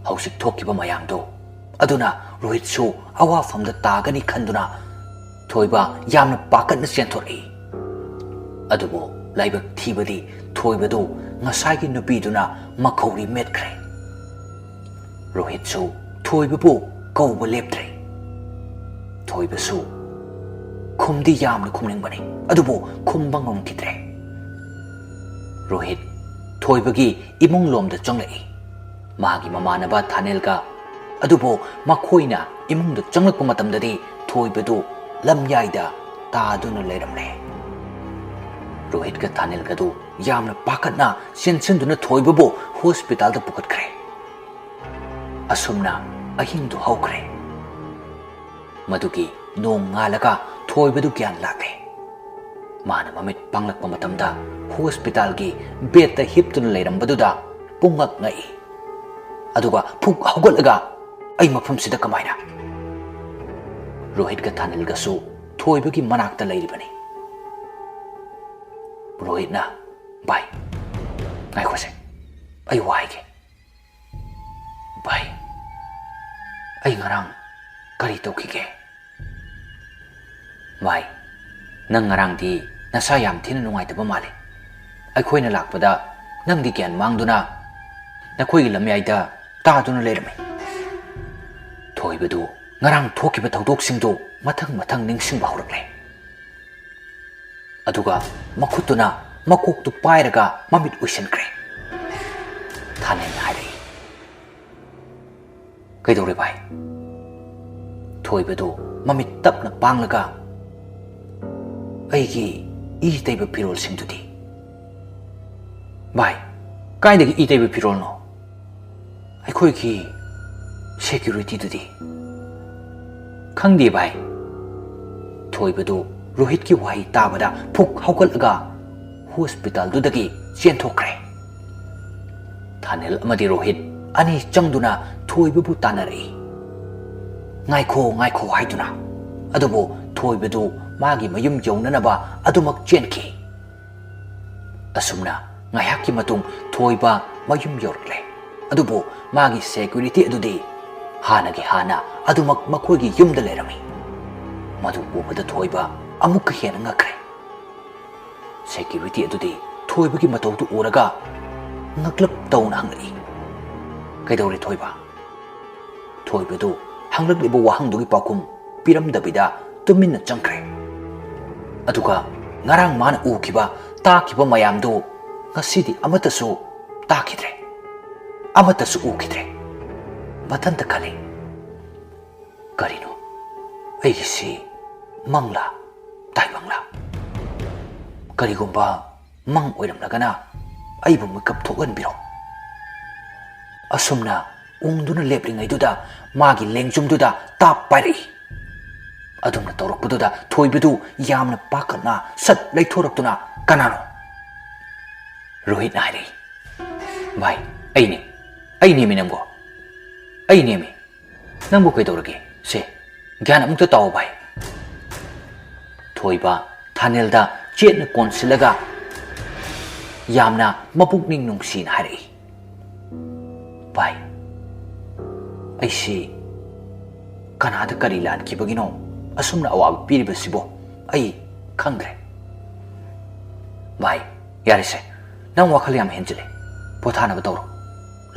ꯍꯧꯖꯤꯛ ꯊꯣꯛꯈꯤꯕ ꯃꯌꯥꯝꯗꯨ ꯑꯗꯨꯅ ꯔꯣꯍꯤꯠꯁꯨ ꯑꯋꯥꯐꯝꯗ ꯇꯥꯒꯅꯤ ꯈꯟꯗꯨꯅ ꯊꯣꯏꯕ ꯌꯥꯝꯅ ꯄꯥꯈꯠꯅ ꯆꯦꯟꯊꯣꯔꯛꯏ꯫ ꯑꯗꯨꯕꯨ ꯂꯥꯏꯕꯛ ꯊꯤꯕꯗꯤ ꯊꯣꯏꯕꯗꯨ ꯉꯁꯥꯏꯒꯤ ꯅꯨꯄꯤꯗꯨꯅ ꯃꯈꯧꯔꯤ ꯃꯦꯠꯈ꯭ꯔꯦ꯫ ꯔꯣꯍꯤꯠꯁꯨ ꯊꯣꯏꯕꯕꯨ ꯀꯧꯕ ꯂꯦꯞꯇ꯭ꯔꯦ꯫ ꯊꯣꯏꯕꯁꯨ ꯈꯨꯝꯗꯤ ꯌꯥꯝꯅ ꯈꯨꯝꯅꯤꯡꯕꯅꯤ, ꯑꯗꯨꯕꯨ ꯈꯨꯝꯕ ꯉꯝꯈꯤꯗ꯭ꯔꯦ꯫ ꯔꯣꯍꯤꯠ ꯊꯣꯏꯕꯒꯤ ꯏꯃꯨꯡ ꯂꯣꯝꯗ ꯆꯪꯂꯛꯏ, ꯃꯥꯒꯤ ꯃꯃꯥꯟꯅꯕ ꯊꯥꯅꯦꯜꯒ꯫ ꯑꯗꯨꯕꯨ ꯃꯈꯣꯏꯅ ꯏꯃꯨꯡꯗ ꯆꯪꯂꯛꯄ ꯃꯇꯝꯗꯗꯤ ꯊꯣꯏꯕꯗꯨ ꯂꯝꯌꯥꯏꯗ ꯇꯥꯗꯨꯅ ꯂꯩꯔꯝꯂꯦ꯫ ꯔꯣꯍꯤꯠꯀ ꯊꯥꯅꯦꯜꯒꯗꯨ ꯌꯥꯝꯅ ꯄꯥꯈꯠꯅ ꯆꯦꯟꯁꯤꯟꯗꯨꯅ ꯊꯣꯏꯕꯕꯨ ꯍꯣꯁꯄꯤꯇꯥꯜꯗ ꯄꯨꯈꯠꯈ꯭ꯔꯦ꯫ ꯑꯁꯨꯝꯅ ꯑꯍꯤꯡꯗꯨ ꯍꯧꯈ꯭ꯔꯦ꯫ ꯃꯗꯨꯒꯤ ꯅꯣꯡ ꯉꯥꯜꯂꯒ ꯊꯣꯏꯕꯗꯨ ꯒ꯭ꯌꯥꯟ ꯂꯥꯛꯂꯦ꯫ ꯃꯥꯅ ꯃꯃꯤꯠ ꯄꯥꯡꯂꯛꯄ ꯃꯇꯝꯗ ꯍꯣꯁꯄꯤꯇꯥꯜꯒꯤ ꯕꯦꯗꯇ ꯍꯤꯞꯇꯨꯅ ꯂꯩꯔꯝꯕꯗꯨꯗ ꯄꯨꯡꯉꯛ ꯉꯛꯏ꯫ ꯑꯗꯨꯒ ꯐꯨꯛ ꯍꯧꯒꯠꯂꯒ, ꯑꯩ ꯃꯐꯝꯁꯤꯗ ꯀꯃꯥꯏꯅ? ꯔꯣꯍꯤꯠꯀ ꯊꯥꯅꯦꯜꯒꯁꯨ ꯊꯣꯏꯕꯒꯤ ꯃꯅꯥꯛꯇ ꯂꯩꯔꯤꯕꯅꯤ꯫ ꯔꯣꯍꯤꯠꯅ, ꯚꯥꯏ ꯉꯥꯏꯈꯣꯁꯦ, ꯑꯩ ꯋꯥ ꯍꯥꯏꯒꯦ꯫ ꯚꯥꯏ, ꯑꯩ ꯉꯔꯥꯡ ꯀꯔꯤ ꯇꯧꯈꯤꯒꯦ? ꯚꯥꯏ, ꯅꯪ ꯉꯔꯥꯡꯗꯤ ꯅꯁꯥ ꯌꯥꯝ ꯊꯤꯅ ꯅꯨꯡꯉꯥꯏꯇꯕ ꯃꯥꯜꯂꯤ꯫ ꯑꯩꯈꯣꯏꯅ ꯂꯥꯛꯄꯗ ꯅꯪꯗꯤ ꯒ꯭ꯌꯥꯟ ꯃꯥꯡꯗꯨꯅ ꯅꯈꯣꯏꯒꯤ ꯂꯝꯌꯥꯏꯗ ꯇꯥꯗꯨꯅ ꯂꯩꯔꯝꯃꯤ꯫ ꯊꯣꯏꯕꯗꯨ ꯉꯔꯥꯡ ꯊꯣꯛꯈꯤꯕ ꯊꯧꯗꯣꯛꯁꯤꯡꯗꯨ ꯃꯊꯪ ꯃꯊꯪ ꯅꯤꯡꯁꯤꯡꯕ ꯍꯧꯔꯛꯂꯦ꯫ ꯑꯗꯨꯒ ꯃꯈꯨꯠꯇꯨꯅ ꯃꯀꯣꯛꯇꯨ ꯄꯥꯏꯔꯒ ꯃꯃꯤꯠ ꯎꯏꯁꯤꯟꯈ꯭ꯔꯦ꯫ ꯊꯥꯅꯦꯜꯅ ꯍꯥꯏꯔꯛꯏ, ꯀꯩꯗꯧꯔꯦ ꯚꯥꯏ? ꯊꯣꯏꯕꯗꯨ ꯃꯃꯤꯠ ꯇꯞꯅ ꯄꯥꯡꯂꯒ, ꯑꯩꯒꯤ ꯏ ꯇꯩꯕ ꯐꯤꯔꯣꯜꯁꯤꯡꯗꯨꯗꯤ? ꯚꯥꯏ, ꯀꯥꯏꯗꯒꯤ ꯏ ꯇꯩꯕ ꯐꯤꯔꯣꯜꯅꯣ? ꯑꯩꯈꯣꯏꯒꯤ ꯁꯦꯀ꯭ꯌꯨꯔꯤꯇꯤꯗꯨꯗꯤ? ꯈꯪꯗꯦ ꯚꯥꯏ꯫ ꯊꯣꯏꯕꯗꯨ ꯔꯣꯍꯤꯠꯀꯤ ꯋꯥꯍꯩ ꯇꯥꯕꯗ ꯐꯨꯛ ꯍꯧꯒꯠꯂꯒ ꯍꯣꯁꯄꯤꯇꯥꯜꯗꯨꯗꯒꯤ ꯆꯦꯟꯊꯣꯛꯈ꯭ꯔꯦ꯫ ꯊꯥꯅꯦꯜ ꯑꯃꯗꯤ ꯔꯣꯍꯤꯠ ꯑꯅꯤ ꯆꯪꯗꯨꯅ ꯊꯣꯏꯕꯕꯨ ꯇꯥꯟꯅꯔꯛꯏ, ꯉꯥꯏꯈꯣ ꯉꯥꯏꯈꯣ ꯍꯥꯏꯗꯨꯅ꯫ ꯑꯗꯨꯕꯨ ꯊꯣꯏꯕꯗꯨ ꯃꯥꯒꯤ ꯃꯌꯨꯝ ꯌꯧꯅꯅꯕ ꯑꯗꯨꯃꯛ ꯆꯦꯟꯈꯤ꯫ ꯑꯁꯨꯝꯅ ꯉꯥꯏꯍꯥꯛꯀꯤ ꯃꯇꯨꯡ ꯊꯣꯏꯕ ꯃꯌꯨꯝ ꯌꯧꯔꯛꯂꯦ꯫ ꯑꯗꯨꯕꯨ ꯃꯥꯒꯤ ꯁꯦꯀ꯭ꯌꯨꯔꯤꯇꯤ ꯑꯗꯨꯗꯤ ꯍꯥꯟꯅꯒꯤ ꯍꯥꯟꯅ ꯑꯗꯨꯃꯛ ꯃꯈꯣꯏꯒꯤ ꯌꯨꯝꯗ ꯂꯩꯔꯝꯃꯤ꯫ ꯃꯗꯨ ꯎꯕꯗ ꯊꯣꯏꯕ ꯑꯃꯨꯛꯀ ꯍꯦꯟꯅ ꯉꯛꯈ꯭ꯔꯦ꯫ ꯁꯦꯀ꯭ꯌꯨꯔꯤꯇꯤ ꯑꯗꯨꯗꯤ ꯊꯣꯏꯕꯒꯤ ꯃꯇꯧꯗꯨ ꯎꯔꯒ ꯉꯛꯂꯞ ꯇꯧꯅ ꯍꯪꯂꯛꯏ, ꯀꯩꯗꯧꯔꯦ ꯊꯣꯏꯕ? ꯊꯣꯏꯕꯗꯨ ꯍꯪꯂꯛꯂꯤꯕ ꯋꯥꯍꯪꯗꯨꯒꯤ ꯄꯥꯎꯈꯨꯝ ꯄꯤꯔꯝꯗꯕꯤꯗ tuminna changkre aduga ngarang mana ukiba takiba mayamdu ngasidi amatasu takidre amatasu ukidre matanta kali karino aigisi mangla taibangla karigumba mang oiramlagana aibu makap thogan biro asumna ungduna lepringai magi lengjumduda tap pari adumna tawrakpaduda thoibedu yamna pakatna sat leithoraktuna kanano Rohit nari bai aini mi namgo aini mi nangbu kai tawrage se gyan amukta taw bai thoiba thanelda chetna konsilaga yamna mapukning nungsin hari bai aisi kanada kari lan kibagino asumna awab piribasibo ai khangre bai yarise nang wakhal yam henjile pothana batoro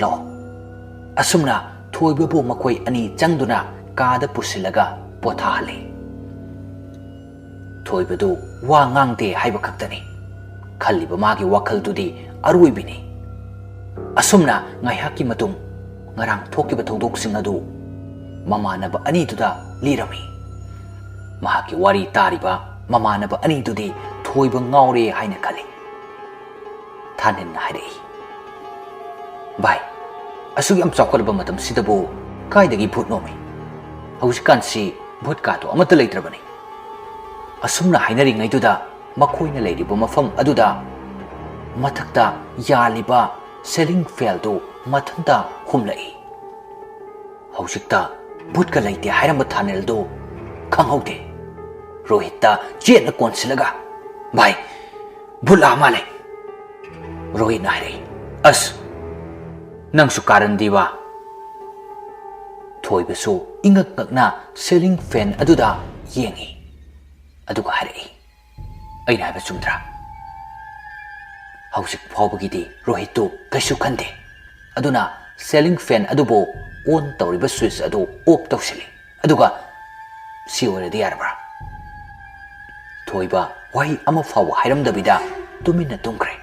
lo asumna thoibabu makoi ani changduna kada pusilaga pothahale thoibadu wa ngangte haiba khaktani khalliba magi wakhal tudi aruibini asumna ngaihaki matung ngarang thokiba thodok sing adu mamanaba ani tuda lirami mahaki wari tariba mamanaba ani tudi thoiba ngaure haina kali thanin hairei bai asugi am chawkalba matam sidabu kaidagi bhut nomi hausikan si bhut ka to amata leitrabani asumna hainari ngaituda makhoina leiriba mafam aduda mathakta yaliba selling fail do mathanta humlai hausikta bhut ka leite hairamba thanel do khanghaude rohita chetna konsilaga bai bhula male Rohit nari as nang sukaran diwa thoibasu ingak ngakna selling fan aduda yengi aduga hari aina haiba chumdra hausik phawbagidi Rohit tu kaisu khande aduna selling fan adubo on tawriba switch adu off tawsili aduga si oredi yarba thoiba wai ama fawa hairamdabida tumina tungkre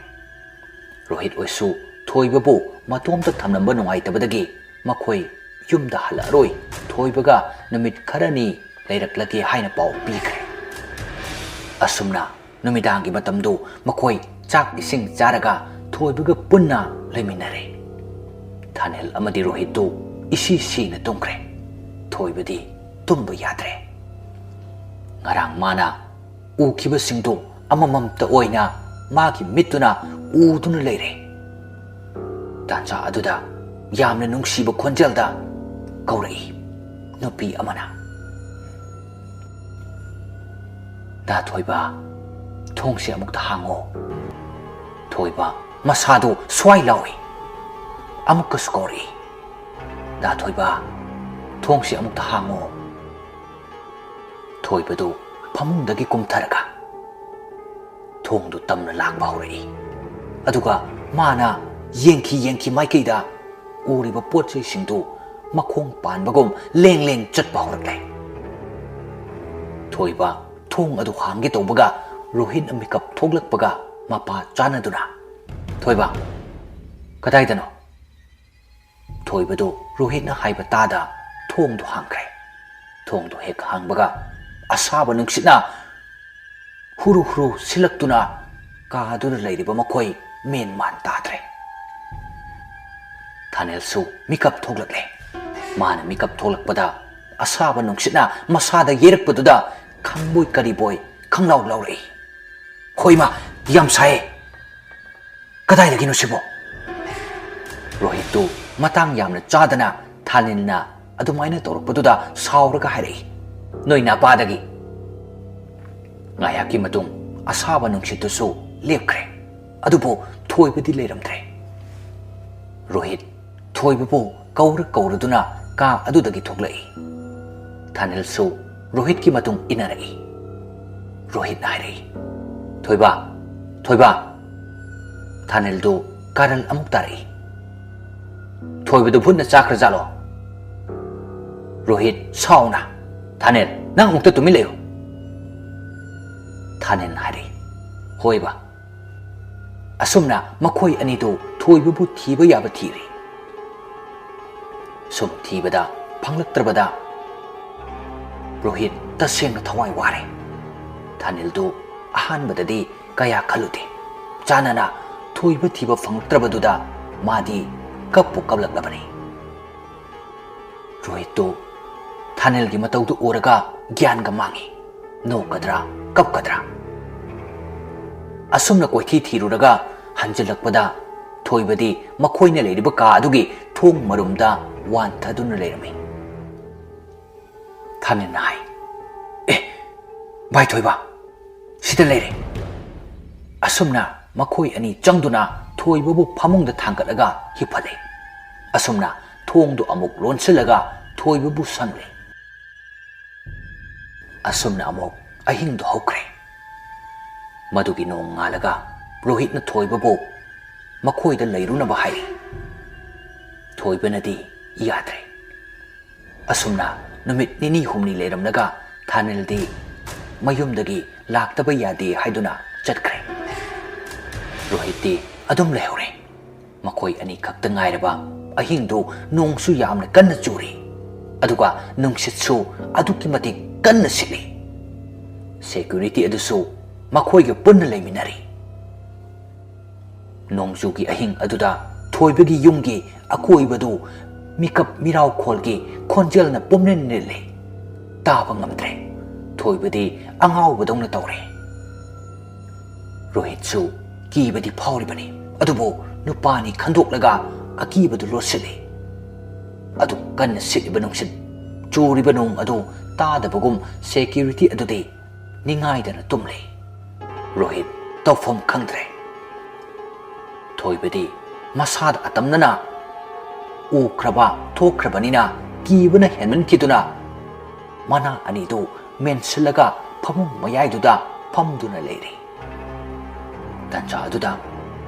Rohit oisu thoibabu matomta thamnamba nungaitabadagi makhoi yumda halaroi thoibaga namit kharani leiraklagi haina paw pikre asumna numidangi matamdu makhoi chak ising charaga thoibaga punna leminare thanel amadi Rohit tu isi sina tungkre thoibadi tumba yadre ngarang mana ukiba singdu amamamta oina magi mituna uduna leire tancha aduda yamna nungsiba khonjelda kaurai nupi amana da thoiba thongse amukta hango thoiba masadu swai lawi amukka skori da thoiba thongse amukta hango thoibadu phamungdagi kumtharaga thongdu tamna lakba haurai aduga mana yengki maikeida uriba potchei singdu makhong panbagom leng chatpa horaklai thoiba thong adu hangge tawbaga Rohit amikap thoglakpaga mapa chanaduna thoiba kadaidano thoibadu Rohit na haiba tada thongdu hangkre thongdu hek hangbaga asaba nungsitna huru silaktuna kaduna leiriba makhoi men man tadre thanel su mikap thoglakle mana mikap thoglakpada asaba nungsitna masada yerakpaduda khangboi kariboi khanglaw laurei khoima yam sai kadai lagino sibo Rohit tu matang yamna chadana thanilna adumaina torpaduda sauraga hairei noina padagi ngayaki matung asaba nungsitusu lepkre adubo thoibadi leiramdre Rohit thoibabu kauraduna ka adudagi thoglai thanel su Rohit ki matung inarai Rohit nairei thoiba thanel du karal amuk tarai thoibadu phunna chakra jalo Rohit sauna thanel nang mukta tumi leyo Thanen hari. Hoiba. Asumna makhoi ani do thoibabu thiba yaba thiri. Sum thibada phanglaktrabada Rohit taseng thawai ware. Thanil do ahan badadi kaya khalude. Chanana thoiba thiba phanglaktrabaduda madi kappu kablaknabani. Rohit do Thanil gi matau du oraga gyan ga mangi. No kadra kap kadra. Asumna koithi thiruraga hanjalakpada thoibadi makhoina leiriba ka adugi thong marumda wan thaduna leirami. Thanin nai. Bai thoiba. Sida leire. Asumna makhoi ani changduna thoibabu phamungda thangkalaga hiphale. Asumna thongdu amuk lonsilaga thoibabu sangle. Asumna amuk ahingdu hokre. Madugi nong ngalaga Rohit na thoibabu makhoi da leiruna ba hai. Thoibanadi yadre. Asumna numit nini humni leiramnaga Thanildi mayumdagi laktaba yade haiduna chatkre. Rohiti adum lehore. Makhoi ani khakta ngairaba ahingdu nongsu yamna kanna churi. Aduga nungsitsu aduki matik kanna sili. Security adusu makhoi ge punna leiminari. Nongjugi ahing aduda thoibagi yumgi akoibadu mikap mirau kholgi khonjelna pomnen nile. Taba ngamdre. Thoibadi angau badongna tawre. Rohitsu kibadi phawribani. Adubo nupani khandoklaga akibadu losili. Adu kanna siliba nungsit churiba nung adu tadabagum security adudi ningaidana tumle. Rohit tawfam khangdre. Thoibadi masad atamnana ukraba thokrabanina kibana henman kiduna mana anidu mensilaga phamung mayaiduda phamduna leiri. Tanja aduda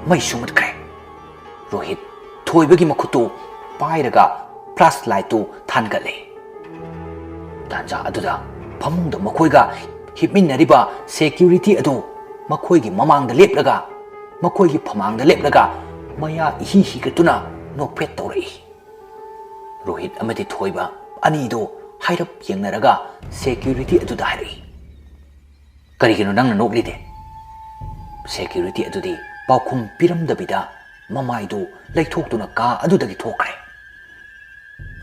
mai sumatkre. Rohit thoibagi makhutu pairaga flashlight tu thangale. Tanja aduda phamungda makhoiga hipminnariba security adu makhoigi mamangda leplaga makhoigi phamangda leplaga maya hi katuna nokpet tawrai. Rohit amadi thoiba anido hairap yengnaraga security adu dahri. Karigino nangna noklide. Security adudi paukhum piramdabida mamaidu leithokduna ka adudagi thokre.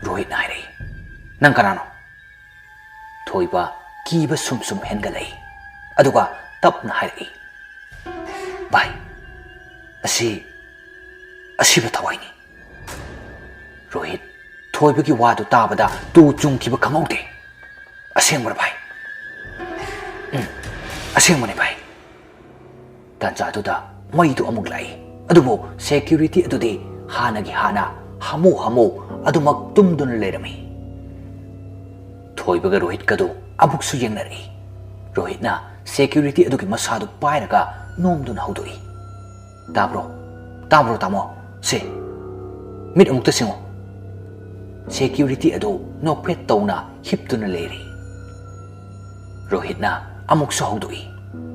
Rohit nairi. Nang kanano? Thoiba kiba sum hengalai. Aduga tapna hairi. Bai. Asiba tawaini. Rohit thoibagi wadu tabada tu chungkiba khangaude. Asengmara bai. Asengmane bai. Tanja aduda maidu amuk lai. Adubo security adudi hanagi hana hamu adumak tumduna leirami. Thoibaga Rohit kadu abuksu yengnari. Rohit na security adugi masadu pairaga nomduna haudoi. Tabro tamo se mit amukta singo. Security adu nokpet tawna hiptuna leiri. Rohit na amuksu haudoi.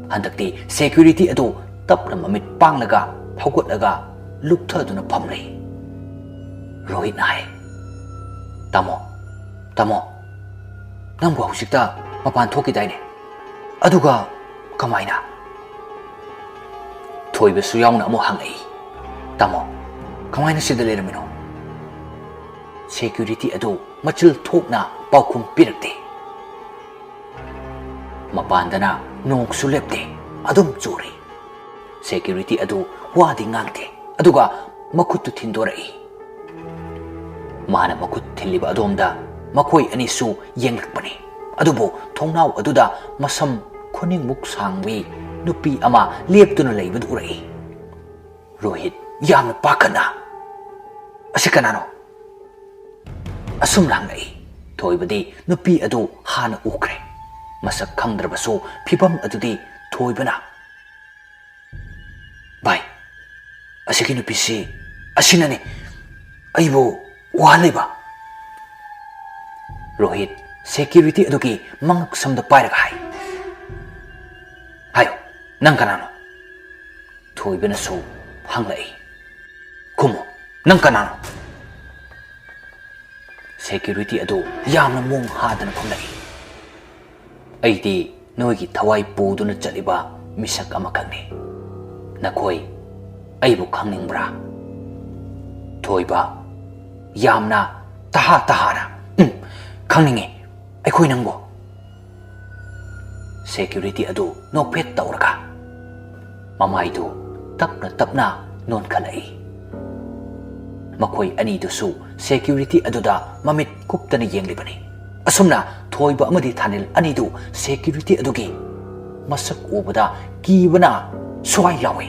Handakti security adu tapna mamit panglaga hawgotlaga lukthaduna phamlei. Rohit na hai. Tamo nangbu hausikta mapan thokidaine. Aduga kamaina? Thoibasu yauna amu hangai. Tamo kamaina sida leiramino? Security adu machil thokna paukhum pirakte. Mapandana nongsu lepte adum churi. Security adu wadi ngangte. Aduga makuttu thindorai. Mana makut thilliba adomda makhoi anisu yenglakpani. Adubo thongnau aduda masam khoningmuk sangwi nupi ama leptuna leibadu urai. Rohit yamna pakhana. Asikanano? Asum langai. Thoibadi nupi adu hana ukre. Masak khangdrabasu phibam adudi thoibana. Bai. Asiki nupisi asinane aibo waleba. Rohit security adugi mangak samda pairaga hai. Hayo. Nang kanano? Thoiba na su hanglai. Kumo, nang kanano? Security adu yamna mong hadana khumlai. Aidi noigi thawai puduna chaliba misak amakangni. Nakoi aibu khangningbra. Thoiba yamna tahara. Khangningi aikoi nangbo. Security adu nokphet tawraga. Mamaidu tapna non khalai. Makoi ani dusu security aduda mamit kuptana yenglibani. Asumna thoiba amadi thanil ani du security adugi masak ubada kibana swai lawe.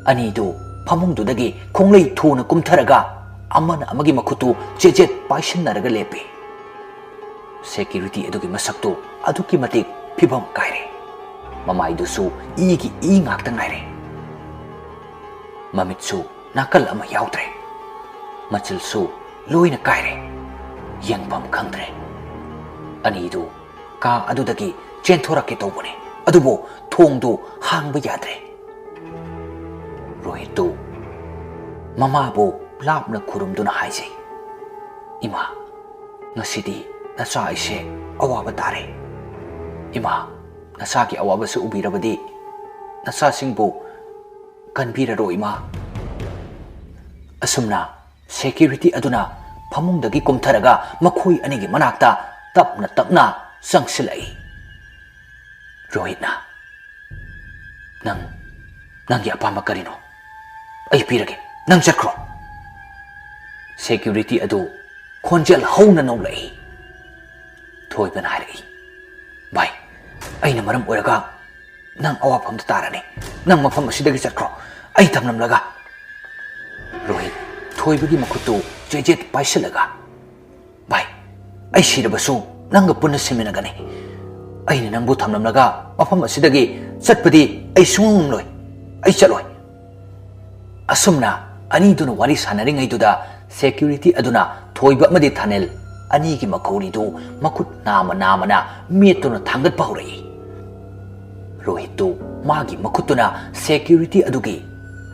Ani du phamungdudagi khonglei thuna kumtharaga amana amagi makhutu jejet paisannaraga lepe. Security adugi masaktu aduki matik phibam kaire. Mamai dusu igi ngakta ngaire. Mamitsu nakal ama yaudre. Machilsu loina kaire. Yangpam khangdre. Anidu ka adudagi chenthorake tawbane. Adubo thongdu hangba yadre. Rohitu mamabu lapna khurumduna haijai. Ima ngasidi nacha aise awaba tare. Ima nacha ki awaba se ubirabadi nacha singbu kanbiraro ima. Asumna security aduna phamungdagi kumtharaga makhoi anigi manakta tapna sangsilai. Rohitna nang ya apama karino ai pirage nang chakro. Security adu khonjal hauna nolai. Thoiba nai. Bai aina maram oraga nang awapam tarani nang mafam asidagi chakro ai tamnamlaga. Rohit thoibagi makhutu jejet paisalaga. Bai ai sirabasu nanga punna seminagani. Aina nangbu thamnamlaga mafam asidagi chatpadi ai sungumloi ai chaloi. Asumna ani duna wari sanaringai duda security aduna thoiba amadi thanel ani gi makhori du makhut nama metuna thangat paurai. Rohit tu magi makhutuna security adugi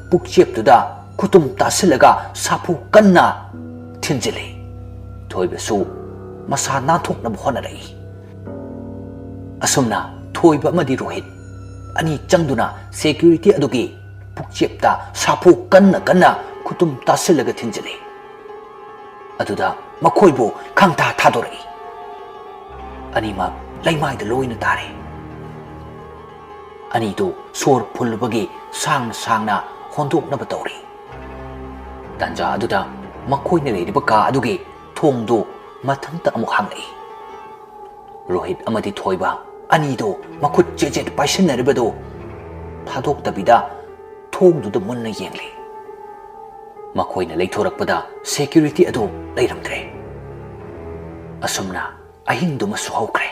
pukchep tuda kutum tasilaga sapu kanna thinjili. Thoiba su masa nathokna bhonarai. Asumna thoiba amadi Rohit ani changduna security adugi pukchepta sapu kanna kutum tasilaga thinjili. Aduda makhoibu khangta thadorai. Anima laimaida loina tare. Ani tu sor phulbagi sangna hondoknaba tawri. Tanja aduda makhoina leiriba ka adugi thongdu mathangta amuk hangai. Rohit amadi thoiba ani do makhut jejet paisanaribado thadoktabida thongduda munna yengli. Makhoina leithorakpada security adu leiramdre. Asumna ahingduma suhaukre.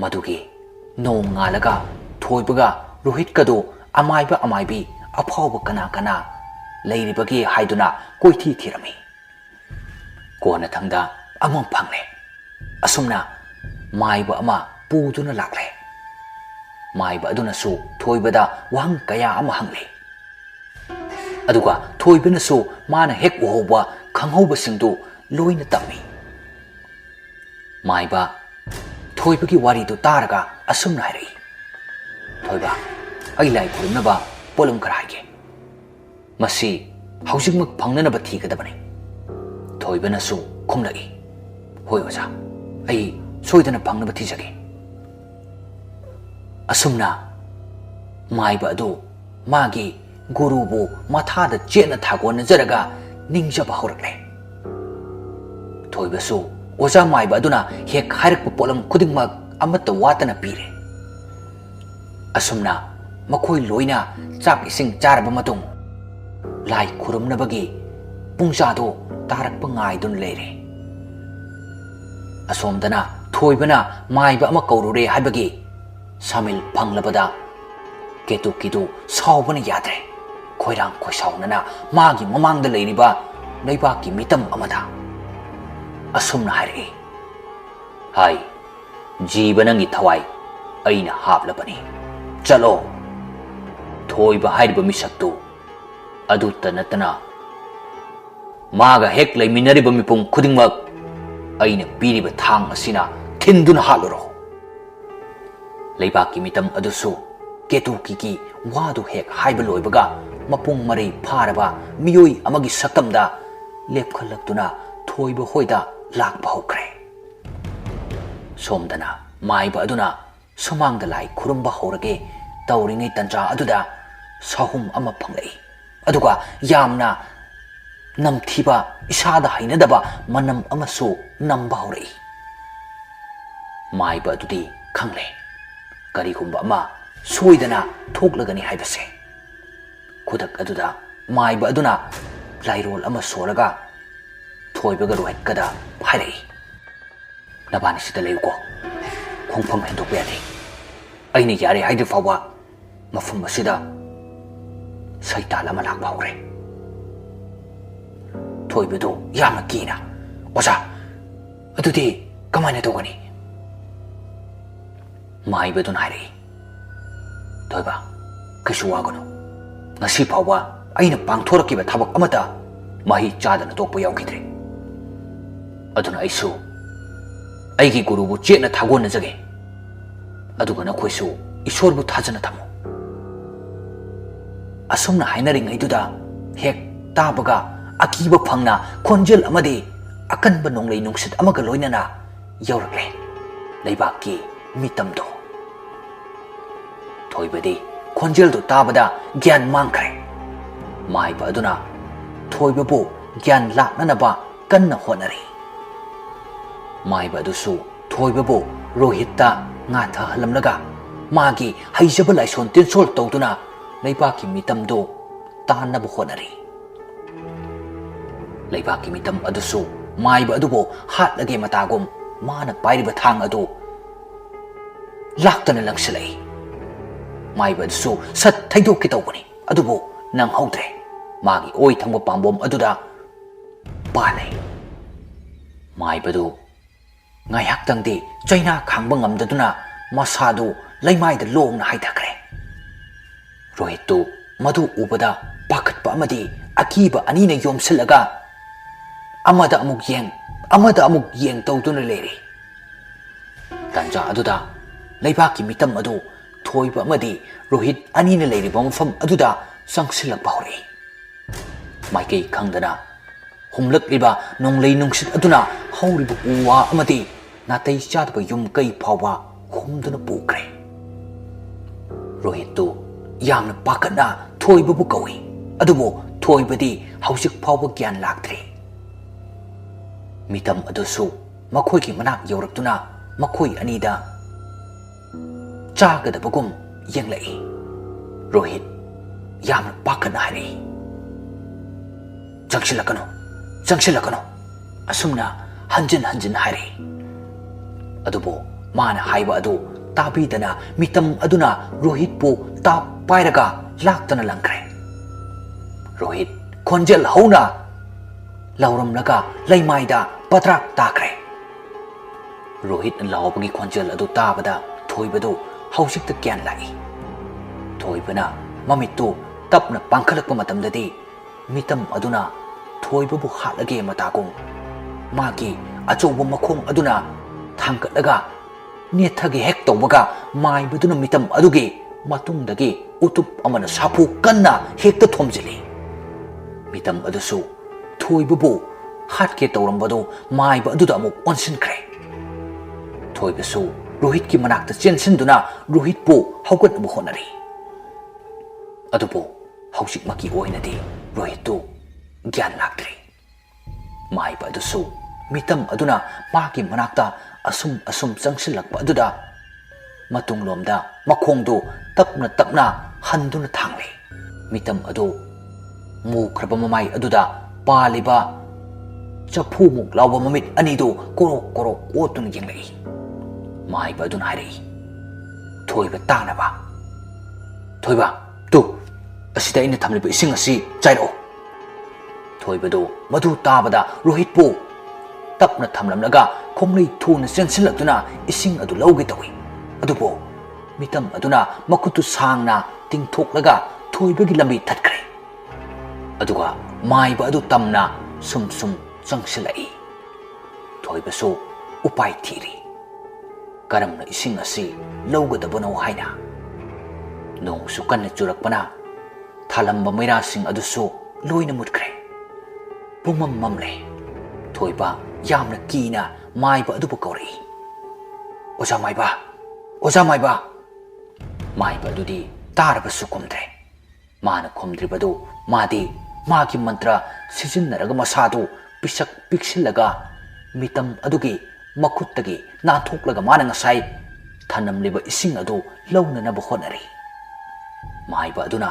Madugi nong ngalaga thoibaga Rohit kadu amaibi afauba kana leiribagi haiduna koithi thirami. Kona thangda amam phangle. Asumna maiba ama puduna lakle. Maiba aduna su thoibada wahang kaya ama hangle. Aduga thoibana su mana hek uhauba khanghauba singdu loina tami. Maiba thoibagi wari du taraga asumna hairi. Thoiba ai lai khurumnaba polum karaige. Masi haujikmak phangnanaba thigadabani. Thoibana su khumlai. Hoi oja ai soidana phangnaba thijage. Asumna maiba adu magi gurubu mathada chena thagona jaraga ningjaba horakle. Thoiba su oja maiba aduna hek hairakpa polam khudingmak amata watana pire. Asumna makhoi loina chak ising charaba matung lai khurumnabagi pungchado tarakpa ngaidun leire. Asomdana thoibana maiba ama kaurure haibagi samil phanglabada ketu saubana yadre. Khoirang khoisaunana magi mamangda leiriba leibaki mitam amada. Asumna hairi. Hai jibanangi thawai ꯑꯩꯅ ꯍꯥꯞꯂꯕꯅꯤ ꯆꯠꯂꯣ ꯊꯣꯏꯕ ꯍꯥꯏꯔꯤꯕ ꯃꯤꯁꯛꯇꯨ ꯑꯗꯨꯇ ꯅꯠꯇꯅ ꯃꯥꯒ ꯍꯦꯛ ꯂꯩꯃꯤꯟꯅꯔꯤꯕ ꯃꯤꯄꯨꯝ ꯈꯨꯗꯤꯡꯃꯛ ꯑꯩꯅ ꯄꯤꯔꯤꯕ ꯊꯥꯡ ꯑꯁꯤꯅ ꯊꯤꯟꯗꯨꯅ ꯍꯥꯠꯂꯨꯔꯣ ꯂꯩꯕꯥꯛꯀꯤ ꯃꯤꯇꯝ ꯑꯗꯨꯁꯨ ꯀꯦꯇꯨꯀꯤꯒꯤ ꯋꯥꯗꯨ ꯍꯦꯛ ꯍꯥꯏꯕ ꯂꯣꯏꯕꯒ ꯃꯄꯨꯡ ꯃꯔꯩ ꯐꯥꯔꯕ ꯃꯤꯑꯣꯏ ꯑꯃꯒꯤ ꯁꯛꯇꯝꯗ ꯂꯦꯞꯈꯠꯂꯛꯇꯨꯅ ꯊꯣꯏꯕ ꯍꯣꯏꯗ ꯂꯥꯛꯄ ꯍꯧꯈ꯭ꯔꯦ ꯁꯣꯝꯗꯅ ꯃꯥꯏꯕ ꯑꯗꯨꯅ ꯁꯨꯃꯥꯡꯗ ꯂꯥꯏ ꯈꯨꯔꯨꯝꯕ ꯍꯧꯔꯒꯦ ꯇꯧꯔꯤꯉꯩ ꯇꯟꯖꯥ ꯑꯗꯨꯗ ꯁꯥꯍꯨꯝ ꯑꯃ ꯐꯪꯂꯛꯏ ꯑꯗꯨꯒ ꯌꯥꯝꯅ ꯅꯝꯊꯤꯕ ꯏꯁꯥꯗ ꯍꯩꯅꯗꯕ ꯃꯅꯝ ꯑꯃꯁꯨ ꯅꯝꯕ ꯍꯧꯔꯛꯏ ꯃꯥꯏꯕ ꯑꯗꯨꯗꯤ ꯈꯪꯂꯦ ꯀꯔꯤꯒꯨꯝꯕ ꯑꯃ ꯁꯣꯏꯗꯅ ꯊꯣꯛꯂꯒꯅꯤ ꯍꯥꯏꯕꯁꯦ ꯈꯨꯗꯛ ꯑꯗꯨꯗ ꯃꯥꯏꯕ ꯑꯗꯨꯅ ꯂꯥꯏꯔꯣꯜ ꯑꯃ ꯁꯣꯜꯂꯒ ꯊꯣꯏꯕꯒ ꯔꯣꯍꯤꯠꯀꯗ ꯍꯥꯏꯔꯛꯏ ꯅꯕꯥꯅꯤꯁꯤꯗ ꯂꯩꯌꯨꯀꯣ ꯈꯣꯡꯐꯝ ꯍꯦꯟꯗꯣꯛꯄ ꯌꯥꯗꯦ ꯑꯩꯅ ꯌꯥꯔꯦ ꯍꯥꯏꯗ꯭ꯔꯤ ꯐꯥꯎꯕ ꯃꯐꯝ ꯑꯁꯤꯗ ꯁꯩꯇꯥꯜ ꯑꯃ ꯂꯥꯛꯄ ꯍꯧꯔꯦ ꯊꯣꯏꯕꯗꯨ ꯌꯥꯝꯅ ꯀꯤꯅ ꯑꯣꯖꯥ ꯑꯗꯨꯗꯤ ꯀꯃꯥꯏꯅ ꯇꯧꯒꯅꯤ ꯃꯥꯏꯕꯗꯨꯅ ꯍꯥꯏꯔꯛꯏ ꯊꯣꯏꯕ ꯀꯩꯁꯨ ꯋꯥꯒꯅꯨ ꯉꯁꯤ ꯐꯥꯎꯕ ꯑꯩꯅ ꯄꯥꯡꯊꯣꯔꯛꯈꯤꯕ ꯊꯕꯛ ꯑꯃꯇ ꯃꯍꯩ ꯆꯥꯗꯅ ꯇꯣꯛꯄ ꯌꯥꯎꯈꯤꯗ꯭ꯔꯦ ꯑꯗꯨꯅ ꯑꯩꯁꯨ ꯑꯩꯒꯤ ꯒꯨꯔꯨꯕꯨ ꯆꯦꯠꯅ ꯊꯥꯒꯣꯟꯅꯖꯒꯦ ꯑꯗꯨꯒ ꯅꯈꯣꯏꯁꯨ ꯏꯁꯣꯔꯕꯨ ꯊꯥꯖꯅ ꯊꯝꯃꯨ ꯑꯁꯨꯝꯅ ꯍꯥꯏꯅꯔꯤꯉꯩꯗꯨꯗ ꯍꯦꯛ ꯇꯥꯕꯒ ꯑꯀꯤꯕ ꯐꯪꯅ ꯈꯣꯟꯖꯦꯜ ꯑꯃꯗꯤ ꯑꯀꯟꯕ ꯅꯣꯡꯂꯩ ꯅꯨꯡꯁꯤꯠ ꯑꯃꯒ ꯂꯣꯏꯅꯅ ꯌꯧꯔꯛꯂꯦ ꯂꯩꯕꯥꯛꯀꯤ ꯃꯤꯇꯝꯗꯣ ꯊꯣꯏꯕꯗꯤ ꯈꯣꯟꯖꯦꯜꯗꯨ ꯇꯥꯕꯗ ꯒ꯭ꯌꯥꯟ ꯃꯥꯡꯈ꯭ꯔꯦ ꯃꯥꯏꯕ ꯑꯗꯨꯅ ꯊꯣꯏꯕꯕꯨ ꯒ꯭ꯌꯥꯟ ꯂꯥꯛꯅꯅꯕ ꯀꯟꯅ ꯍꯣꯠꯅꯔꯤ ꯃꯥꯏꯕ ꯑꯗꯨꯁꯨ ꯊꯣꯏꯕꯕꯨ ꯔꯣꯍꯤꯠꯇ ꯉꯥꯊꯍꯜꯂꯝꯂꯒ ꯃꯥꯒꯤ ꯍꯩꯖꯕ ꯂꯥꯏꯁꯣꯟ ꯇꯤꯟꯁꯣꯜ ꯇꯧꯗꯨꯅ ꯂꯩꯕꯥꯛꯀꯤ ꯃꯤꯇꯝꯗꯨ ꯇꯥꯟꯅꯕ ꯍꯣꯠꯅꯔꯤ ꯂꯩꯕꯥꯛꯀꯤ ꯃꯤꯇꯝ ꯑꯗꯨꯁꯨ ꯃꯥꯏꯕ ꯑꯗꯨꯕꯨ ꯍꯥꯠꯂꯒꯦ ꯃꯇꯥꯒꯨꯝ ꯃꯥꯅ ꯄꯥꯏꯔꯤꯕ ꯊꯥꯡ ꯑꯗꯨ ꯂꯥꯛꯇꯅ ꯂꯪꯁꯤꯜꯂꯛꯏ ꯃꯥꯏꯕ ꯑꯗꯨꯁꯨ ꯁꯠ ꯊꯩꯗꯣꯛꯀꯦ ꯇꯧꯕꯅꯤ ꯑꯗꯨꯕꯨ ꯅꯪꯍꯧꯗ꯭ꯔꯦ ꯃꯥꯒꯤ ꯑꯣꯏ ꯊꯪꯕ ꯄꯥꯝꯕꯣꯝ ꯑꯗꯨꯗ ꯄꯥꯜꯂꯦ ꯃꯥꯏꯕꯗꯨ ꯉꯥꯏꯍꯥꯛꯇꯪꯗꯤ ꯆꯩꯅꯥ ꯈꯥꯡꯕ ꯉꯝꯗꯗꯨꯅ ꯃꯁꯥꯗꯨ ꯂꯩꯃꯥꯏꯗ ꯂꯣꯡꯅ ꯍꯥꯏꯊꯈ꯭ꯔꯦ ꯔꯣꯍꯤꯠꯇꯨ ꯃꯗꯨ ꯎꯕꯗ ꯄꯥꯈꯠꯄ ꯑꯃꯗꯤ ꯑꯀꯤꯕ ꯑꯅꯤꯅ ꯌꯣꯝꯁꯤꯜꯂꯒ ꯑꯃꯗ ꯑꯃꯨꯛ ꯌꯦꯡ ꯇꯧꯗꯨꯅ ꯂꯩꯔꯤ ꯇꯟꯖꯥ ꯑꯗꯨꯗ ꯂꯩꯕꯥꯛꯀꯤ ꯃꯤꯇꯝ ꯑꯗꯨ ꯊꯣꯏꯕ ꯑꯃꯗꯤ ꯔꯣꯍꯤꯠ ꯑꯅꯤꯅ ꯂꯩꯔꯤꯕ ꯃꯐꯝ ꯑꯗꯨꯗ ꯆꯪꯁꯤꯜꯂꯛꯄ ꯍꯧꯔꯛꯏ ꯃꯥꯏꯀꯩ ꯈꯪꯗꯅ ꯍꯨꯝꯂꯛꯂꯤꯕ ꯅꯣꯡꯂꯩ ꯅꯨꯡꯁꯤꯠ ꯑꯗꯨꯅ ꯍꯧꯔꯤꯕ ꯎ ꯋꯥ ꯑꯃꯗꯤ ꯅꯥꯇꯩ ꯆꯥꯗꯕ ꯌꯨꯝ ꯀꯩ ꯐꯥꯎꯕ ꯍꯨꯝꯗꯨꯅ ꯄꯨꯈ꯭ꯔꯦ ꯔꯣꯍꯤꯠꯇꯨ ꯌꯥꯝꯅ ꯄꯥꯈꯠꯅ ꯊꯣꯏꯕꯕꯨ ꯀꯧꯏ ꯑꯗꯨꯕꯨ ꯊꯣꯏꯕꯗꯤ ꯍꯧꯖꯤꯛ ꯐꯥꯎꯕ ꯒ꯭ꯌꯥꯟ ꯂꯥꯛꯇ꯭ꯔꯤ ꯃꯤꯇꯝ ꯑꯗꯨꯁꯨ ꯃꯈꯣꯏꯒꯤ ꯃꯅꯥꯛ ꯌꯧꯔꯛꯇꯨꯅ ꯃꯈꯣꯏ ꯑꯅꯤꯗ ꯆꯥꯒꯗꯕꯒꯨꯝ ꯌꯦꯡꯂꯛꯏ ꯔꯣꯍꯤꯠ ꯌꯥꯝꯅ ꯄꯥꯈꯠꯅ ꯍꯥꯏꯔꯛꯏ ꯆꯪꯁꯤꯜꯂꯛꯀꯅꯨ ꯑꯁꯨꯝꯅ ꯍꯟꯖꯤꯟ ꯍꯟꯖꯤꯟ ꯍꯥꯏꯔꯛꯏ ꯑꯗꯨꯕꯨ ꯃꯥꯅ ꯍꯥꯏꯕ ꯑꯗꯨ ꯇꯥꯕꯤꯗꯅ ꯃꯤꯇꯝ ꯑꯗꯨꯅ ꯔꯣꯍꯤꯠꯄꯨ ꯇꯥꯞ ꯄꯥꯏꯔꯒ ꯂꯥꯛꯇꯅ ꯂꯪꯈ꯭ꯔꯦ ꯔꯣꯍꯤꯠ ꯈꯣꯟꯖꯦꯜ ꯍꯧꯅ ꯂꯥꯎꯔꯝꯂꯒ ꯂꯩꯃꯥꯏꯗ ꯄꯗ꯭ꯔꯥꯛ ꯇꯥꯈ꯭ꯔꯦ ꯔꯣꯍꯤꯠꯅ ꯂꯥꯎꯕꯒꯤ ꯈꯣꯟꯖꯦꯜ ꯑꯗꯨ ꯇꯥꯕꯗ ꯊꯣꯏꯕꯗꯨ ꯍꯧꯖꯤꯛꯇ ꯒ꯭ꯌꯥꯟ ꯂꯥꯛꯏ ꯊꯣꯏꯕꯅ ꯃꯃꯤꯠꯇꯨ ꯇꯞꯅ ꯄꯥꯡꯈꯠꯂꯛꯄ ꯃꯇꯝꯗꯗꯤ ꯃꯤꯇꯝ ꯑꯗꯨꯅ ꯊꯣꯏꯕꯕꯨ ꯍꯥꯠꯂꯒꯦ ꯃꯇꯥꯒꯨꯝ ꯃꯥꯒꯤ ꯑꯆꯧꯕ ꯃꯈꯣꯡ ꯑꯗꯨꯅ ꯊꯥꯡꯒꯠꯂꯒ ꯅꯦꯠꯊꯒꯦ ꯍꯦꯛ ꯇꯧꯕꯒ ꯃꯥꯏꯕꯗꯨꯅ ꯃꯤꯇꯝ ꯑꯗꯨꯒꯤ ꯃꯇꯨꯡꯗꯒꯤ ꯎꯇꯨꯞ ꯑꯃꯅ ꯁꯥꯐꯨ ꯀꯟꯅ ꯍꯦꯛꯇ ꯊꯣꯝꯖꯤꯜꯂꯤ ꯃꯤꯇꯝ ꯑꯗꯨꯁꯨ ꯊꯣꯏꯕꯕꯨ ꯍꯥꯠꯀꯦ ꯇꯧꯔꯝꯕꯗꯨ ꯃꯥꯏꯕ ꯑꯗꯨꯗ ꯑꯃꯨꯛ ꯑꯣꯟꯁꯤꯟꯈ꯭ꯔꯦ ꯊꯣꯏꯕꯁꯨ ꯔꯣꯍꯤꯠꯀꯤ ꯃꯅꯥꯛꯇ ꯆꯦꯟꯁꯤꯟꯗꯨꯅ ꯔꯣꯍꯤꯠꯄꯨ ꯍꯧꯒꯠꯅꯕ ꯍꯣꯠꯅꯔꯤ ꯑꯗꯨꯕꯨ ꯍꯧꯖꯤꯛꯃꯛꯀꯤ ꯑꯣꯏꯅꯗꯤ ꯔꯣꯍꯤꯠꯇꯨ ꯒ꯭ꯌꯥꯟ ꯂꯥꯛꯇ꯭ꯔꯤ ꯃꯥꯏꯕ ꯑꯗꯨꯁꯨ ꯃꯤꯇꯝ ꯑꯗꯨꯅ ꯃꯥꯒꯤ ꯃꯅꯥꯛꯇ ꯑꯁꯨꯝ ꯆꯪꯁꯤꯜꯂꯛꯄ ꯑꯗꯨꯗ ꯃꯇꯨꯡꯂꯣꯝꯗ ꯃꯈꯣꯡꯗꯨ ꯇꯞꯅ ꯍꯟꯗꯨꯅ ꯊꯥꯡꯂꯤ ꯃꯤꯇꯝ ꯑꯗꯨ ꯃꯨꯈ꯭ꯔꯕ ꯃꯃꯥꯏ ꯑꯗꯨꯗ ꯄꯥꯜꯂꯤꯕ ꯆꯐꯨꯃꯨꯛ ꯂꯥꯎꯕ ꯃꯃꯤꯠ ꯑꯅꯤꯗꯨ ꯀꯣꯔꯣꯛ ꯑꯣꯠꯇꯨꯅ ꯌꯦꯡꯂꯛꯏ ꯃꯥꯏꯕ ꯑꯗꯨꯅ ꯍꯥꯏꯔꯛꯏ ꯊꯣꯏꯕ ꯇꯥꯅꯕ ꯊꯣꯏꯕ ꯇꯨ ꯑꯁꯤꯗ ꯑꯩꯅ ꯊꯝꯂꯤꯕ ꯏꯁꯤꯡ ꯑꯁꯤ ꯆꯥꯏꯔꯛꯑꯣ ꯊꯣꯏꯕꯗꯨ ꯃꯗꯨ ꯇꯥꯕꯗ ꯔꯣꯍꯤꯠꯄꯨ ꯇꯞꯅ ꯊꯝꯂꯝꯂꯒ ꯈꯣꯡꯂꯩ ꯊꯨꯅ ꯆꯦꯟꯁꯤꯜꯂꯛꯇꯨꯅ ꯏꯁꯤꯡ ꯑꯗꯨ ꯂꯧꯒꯦ ꯇꯧꯏ ꯑꯗꯨꯕꯨ mitam aduna makutu sangna tingthoklaga thoibagi lambi thatkhre aduga maiba adu tamna sum changsilai thoibasu upai thiri karamna ising asi lawgadabano haina nong su kanna churakpana thalamba maira sing adusu loina mutkre pumam mamle thoiba yamna kina maiba adu pakori oja maiba maiba dudi tarabasu kumdre mana khomdribadu madi magi mantra sijinnaraga masadu pisak piksilaga mitam adugi makuttagi nathoklaga mana ngasai thanamliba ising adu launanaba honari maiba aduna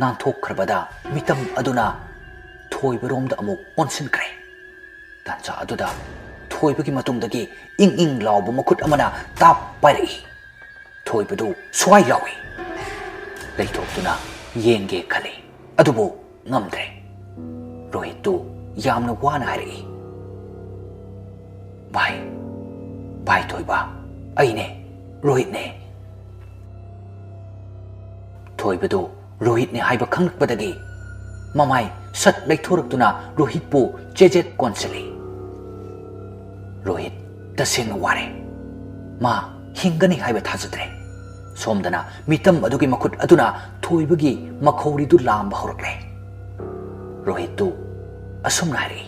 nanthokhrabada mitam aduna thoibaromda amuk onsinkre tancha aduda thoibagi matungdagi ing lauba makut amana tap pairi thoibadu swai lawi leithokduna yenge khali adubu ngamdre rohitu yamna wana hari bai thoiba aine rohit ne thoibadu rohit ne haiba khanglakpadagi mamai sat leithoraktuna rohit pu jejet konseli rohit tasengna ware ma hingani haiba thajadre somdana mitam adugi makut aduna thoibagi makhori du lamba horakle rohit tu asumna hari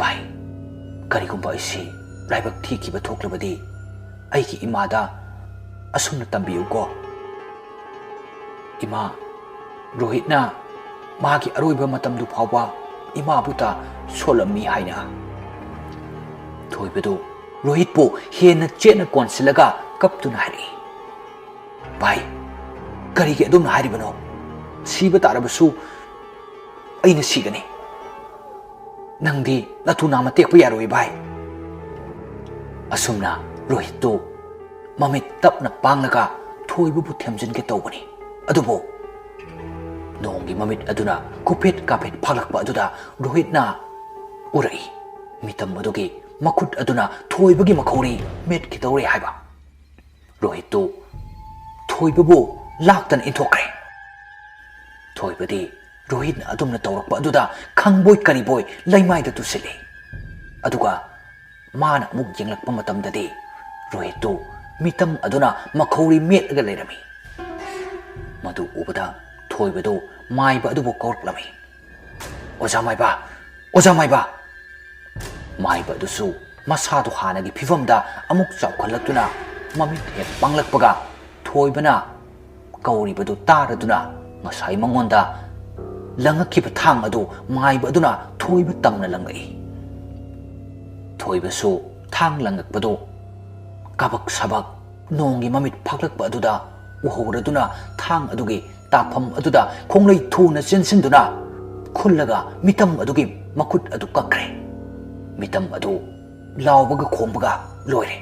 bai karigumba isi raibak thikiba thoklabadi aiki imada asumna tambiyugo ima rohitna magi aroiba matamdu phawba ima buta solami haina thoibadu rohit po hena chena konsilaga kaptuna hari bai karige adum hari bano siba tarabasu aina sigani nangdi latu nama tekpa yaroi bai asumna rohit to mamit tapna panglaga thoibu bu themjin ke tawbani adubo nongi mamit aduna kupet kapet phalakpa aduda rohit na urai mitam adugi makut aduna thoibagi makhori met ki tawre haiba rohit to thoibu laktan inthokre thoibadi rohit na adumna tawrakpa aduda khangboi kariboi laimai da tusile aduga mana muk jenglakpa matamdadi rohit to mitam aduna makhori met aga leirami madu ubada thoibadu maiba adubu korklami oja maiba maiba dusu masadu hanagi phivamda amuk chawkhalatuna mamit hek panglakpaga thoibana kauribadu taraduna ngasai mangonda langakhiba thang adu maiba aduna thoiba tamna langai thoibasu thang langakpadu kabak sabak nongi mamit phaklakpa aduda uhoraduna thang adugi tapam aduda khonglei thuna chensinduna khullaga mitam adugi makut adu kakre mitam adu lawbaga khombaga loire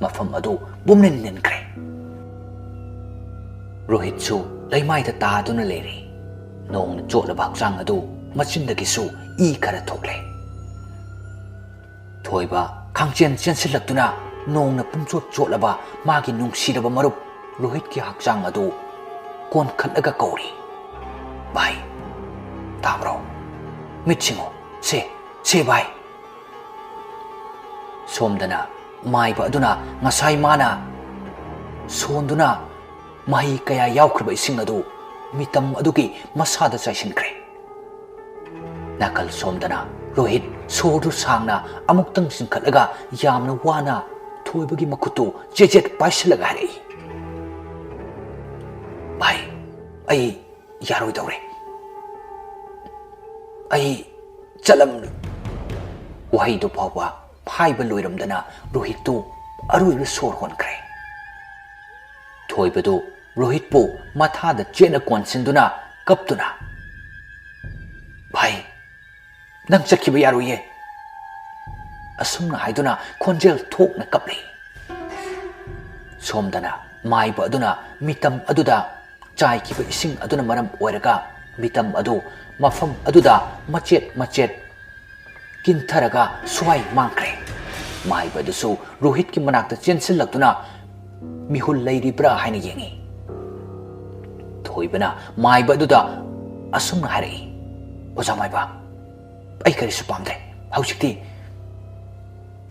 mafam adu bumnen nenkre rohit su laimai da ta aduna leiri nong chotla bakchang adu machindagi su I khara thokle thoiba khangchen chensilaktuna nong na pumchot chotlaba magi nungsiraba marup rohit ki hakchang adu kon khalaga kauri bai tamro mitchingo se bai somdana maiba aduna ngasai mana sonduna mahi kaya yaukhriba ising adu mitam adugi masada chaisinkhre nakal somdana rohit sodu sangna amuktang singkhalaga yamna wana thoibagi makutu jejet paisilaga hari bai ai yaroi daure ai chalam wahai do pawa phaiba loiramdana rohit tu aroi sor honkre thoibadu rohit pu matha da chena konsinduna kaptuna bai nang chakhiba yaroye asumna haiduna khonjel thokna kapli somdana maiba aduna mitam aduda chai kiba ising aduna maram oiraga mitam adu mafam aduda machet kintharaga swai mangkre maiba dusu rohit ki manakta chensil lagtuna ꯃꯤꯍꯨꯜ ꯂꯩꯔꯤꯕ꯭ꯔꯥ ꯍꯥꯏꯅ ꯌꯦꯡꯉꯤ꯫ ꯊꯣꯏꯕꯅ ꯃꯥꯏꯕ ꯑꯗꯨꯗ ꯑꯁꯨꯝꯅ ꯍꯥꯏꯔꯛꯏ, ꯑꯣꯖꯥ ꯃꯥꯏꯕ, ꯑꯩ ꯀꯔꯤꯁꯨ ꯄꯥꯝꯗ꯭ꯔꯦ꯫ ꯍꯧꯖꯤꯛꯇꯤ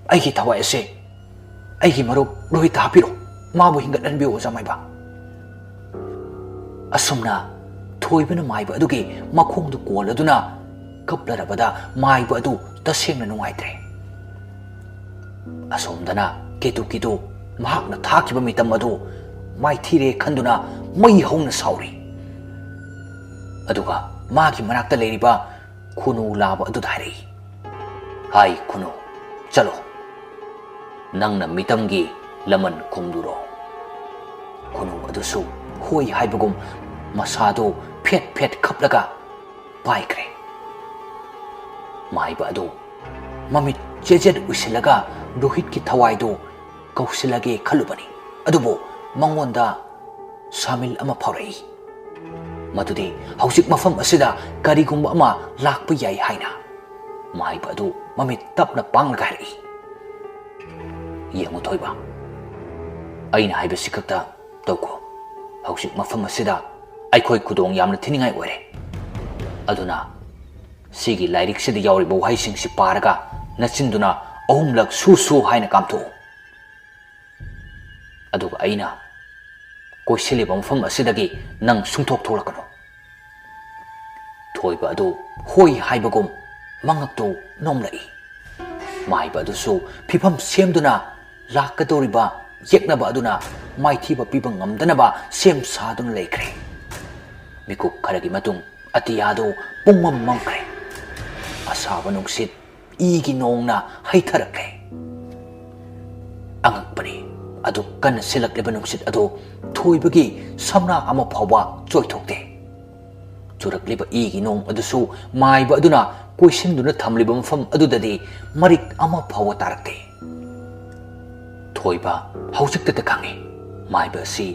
ꯑꯩꯒꯤ ꯊꯋꯥꯏ ꯑꯁꯦ ꯑꯩꯒꯤ ꯃꯔꯨꯞ ꯔꯣꯍꯤꯠꯇ ꯍꯥꯞꯄꯤꯔꯣ, ꯃꯥꯕꯨ ꯍꯤꯡꯒꯠꯍꯟꯕꯤꯌꯨ ꯑꯣꯖꯥ ꯃꯥꯏꯕ꯫ ꯑꯁꯨꯝꯅ ꯊꯣꯏꯕꯅ ꯃꯥꯏꯕ ꯑꯗꯨꯒꯤ ꯃꯈꯣꯡꯗꯨ ꯀꯣꯜꯂꯗꯨꯅ ꯀꯞꯂꯔꯕꯗ ꯃꯥꯏꯕ ꯑꯗꯨ ꯇꯁꯦꯡꯅ ꯅꯨꯡꯉꯥꯏꯇ꯭ꯔꯦ꯫ ꯑꯁꯣꯝꯗꯅ ꯀꯦꯇꯨꯀꯤꯗꯨ ꯃꯍꯥꯛꯅ ꯊꯥꯈꯤꯕ ꯃꯤꯇꯝ ꯑꯗꯨ ꯃꯥꯏꯊꯤꯔꯦ ꯈꯟꯗꯨꯅ ꯃꯩ ꯍꯧꯅ ꯁꯥꯎꯔꯤ꯫ ꯑꯗꯨꯒ ꯃꯥꯒꯤ ꯃꯅꯥꯛꯇ ꯂꯩꯔꯤꯕ ꯈꯨꯅꯨ ꯂꯥꯕ ꯑꯗꯨꯗ ꯍꯥꯏꯔꯛꯏ, ꯍꯥꯏ ꯈꯨꯅꯨ, ꯆꯠꯂꯣ, ꯅꯪꯅ ꯃꯤꯇꯝꯒꯤ ꯂꯃꯟ ꯈꯨꯝꯗꯨꯔꯣ꯫ ꯈꯨꯅꯨ ꯑꯗꯨꯁꯨ ꯍꯣꯏ ꯍꯥꯏꯕꯒꯨꯝ ꯃꯁꯥꯗꯨ ꯐꯦꯠ ꯐꯦꯠ ꯈꯞꯂꯒ ꯄꯥꯏꯈ꯭ꯔꯦ꯫ ꯃꯥꯏꯕ ꯑꯗꯨ ꯃꯃꯤꯠ ꯆꯦꯖꯦꯠ ꯎꯏꯁꯤꯜꯂꯒ ꯔꯣꯍꯤꯠꯀꯤ ꯊꯋꯥꯏꯗꯨ ꯀꯧꯁꯤꯜꯂꯒꯦ ꯈꯜꯂꯨꯕꯅꯤ, ꯑꯗꯨꯕꯨ ꯃꯉꯣꯟꯗ ꯁꯥꯃꯤꯜ ꯑꯃ ꯐꯥꯎꯔꯛꯏ, ꯃꯗꯨꯗꯤ ꯍꯧꯖꯤꯛ ꯃꯐꯝ ꯑꯁꯤꯗ ꯀꯔꯤꯒꯨꯝꯕ ꯑꯃ ꯂꯥꯛꯄ ꯌꯥꯏ ꯍꯥꯏꯅ꯫ ꯃꯥꯏꯕ ꯑꯗꯨ ꯃꯃꯤꯠ ꯇꯞꯅ ꯄꯥꯡꯂꯒ ꯍꯥꯏꯔꯛꯏ, ꯌꯦꯡꯉꯨ ꯊꯣꯏꯕ, ꯑꯩꯅ ꯍꯥꯏꯕꯁꯤ ꯈꯛꯇ ꯇꯧꯈꯣ꯫ ꯍꯧꯖꯤꯛ ꯃꯐꯝ ꯑꯁꯤꯗ ꯑꯩꯈꯣꯏ ꯈꯨꯗꯣꯡ ꯌꯥꯝꯅ ꯊꯤꯅꯤꯡꯉꯥꯏ ꯑꯣꯏꯔꯦ꯫ ꯑꯗꯨꯅ ꯁꯤꯒꯤ ꯂꯥꯏꯔꯤꯛꯁꯤꯗ ꯌꯥꯎꯔꯤꯕ ꯋꯥꯍꯩꯁꯤꯡꯁꯤ ꯄꯥꯔꯒ ꯅꯆꯤꯟꯗꯨꯅ ꯑꯍꯨꯝꯂꯛ ꯁꯨ ꯁꯨ ꯍꯥꯏꯅ ꯀꯥꯝꯊꯣꯛꯎ꯫ ꯑꯗꯨꯒ ꯑꯩꯅ ꯀꯣꯏꯁꯤꯜꯂꯤꯕ ꯃꯐꯝ ꯑꯁꯤꯗꯒꯤ ꯅꯪ ꯁꯨꯡꯊꯣꯛ ꯊꯣꯛꯂꯛꯀꯅꯨ꯫ ꯊꯣꯏꯕ ꯑꯗꯨ ꯍꯣꯏ ꯍꯥꯏꯕꯒꯨꯝ ꯃꯉꯛꯇꯨ ꯅꯣꯝꯂꯛꯏ꯫ ꯃꯥꯏꯕ ꯑꯗꯨꯁꯨ ꯐꯤꯐꯝ ꯁꯦꯝꯗꯨꯅ ꯂꯥꯛꯀꯗꯧꯔꯤꯕ ꯌꯦꯛꯅꯕ ꯑꯗꯨꯅ ꯃꯥꯏꯊꯤꯕ ꯄꯤꯕ ꯉꯝꯗꯅꯕ ꯁꯦꯝ ꯁꯥꯗꯨꯅ ꯂꯩꯈ꯭ꯔꯦ꯫ ꯃꯤꯀꯨꯞ ꯈꯔꯒꯤ ꯃꯇꯨꯡ ꯑꯇꯤꯌꯥꯗꯨ ꯄꯨꯡꯃꯝ ꯃꯝꯈ꯭ꯔꯦ꯫ ꯑꯁꯥꯕ ꯅꯨꯡꯁꯤꯠ ꯏꯒꯤ ꯅꯣꯡꯅ ꯍꯩꯊꯔꯛꯈ꯭ꯔꯦ꯫ ꯑꯉꯛꯄꯅꯤ, ꯑꯗꯨ ꯀꯟꯅ ꯁꯤꯜꯂꯛꯂꯤꯕ ꯅꯨꯡꯁꯤꯠ ꯑꯗꯨ ꯊꯣꯏꯕꯒꯤ ꯁꯝꯅꯥ ꯑꯃ ꯐꯥꯎꯕ ꯆꯣꯏꯊꯣꯛꯇꯦ꯫ ꯆꯨꯔꯛꯂꯤꯕ ꯏꯒꯤ ꯅꯣꯡ ꯑꯗꯨꯁꯨ ꯃꯥꯏꯕ ꯑꯗꯨꯅ ꯀꯣꯏꯁꯤꯟꯗꯨꯅ ꯊꯝꯂꯤꯕ ꯃꯐꯝ ꯑꯗꯨꯗꯗꯤ ꯃꯔꯤꯛ ꯑꯃ ꯐꯥꯎꯕ ꯇꯥꯔꯛꯇꯦ꯫ ꯊꯣꯏꯕ ꯍꯧꯖꯤꯛꯇꯗ ꯈꯪꯉꯤ ꯃꯥꯏꯕ ꯑꯁꯤ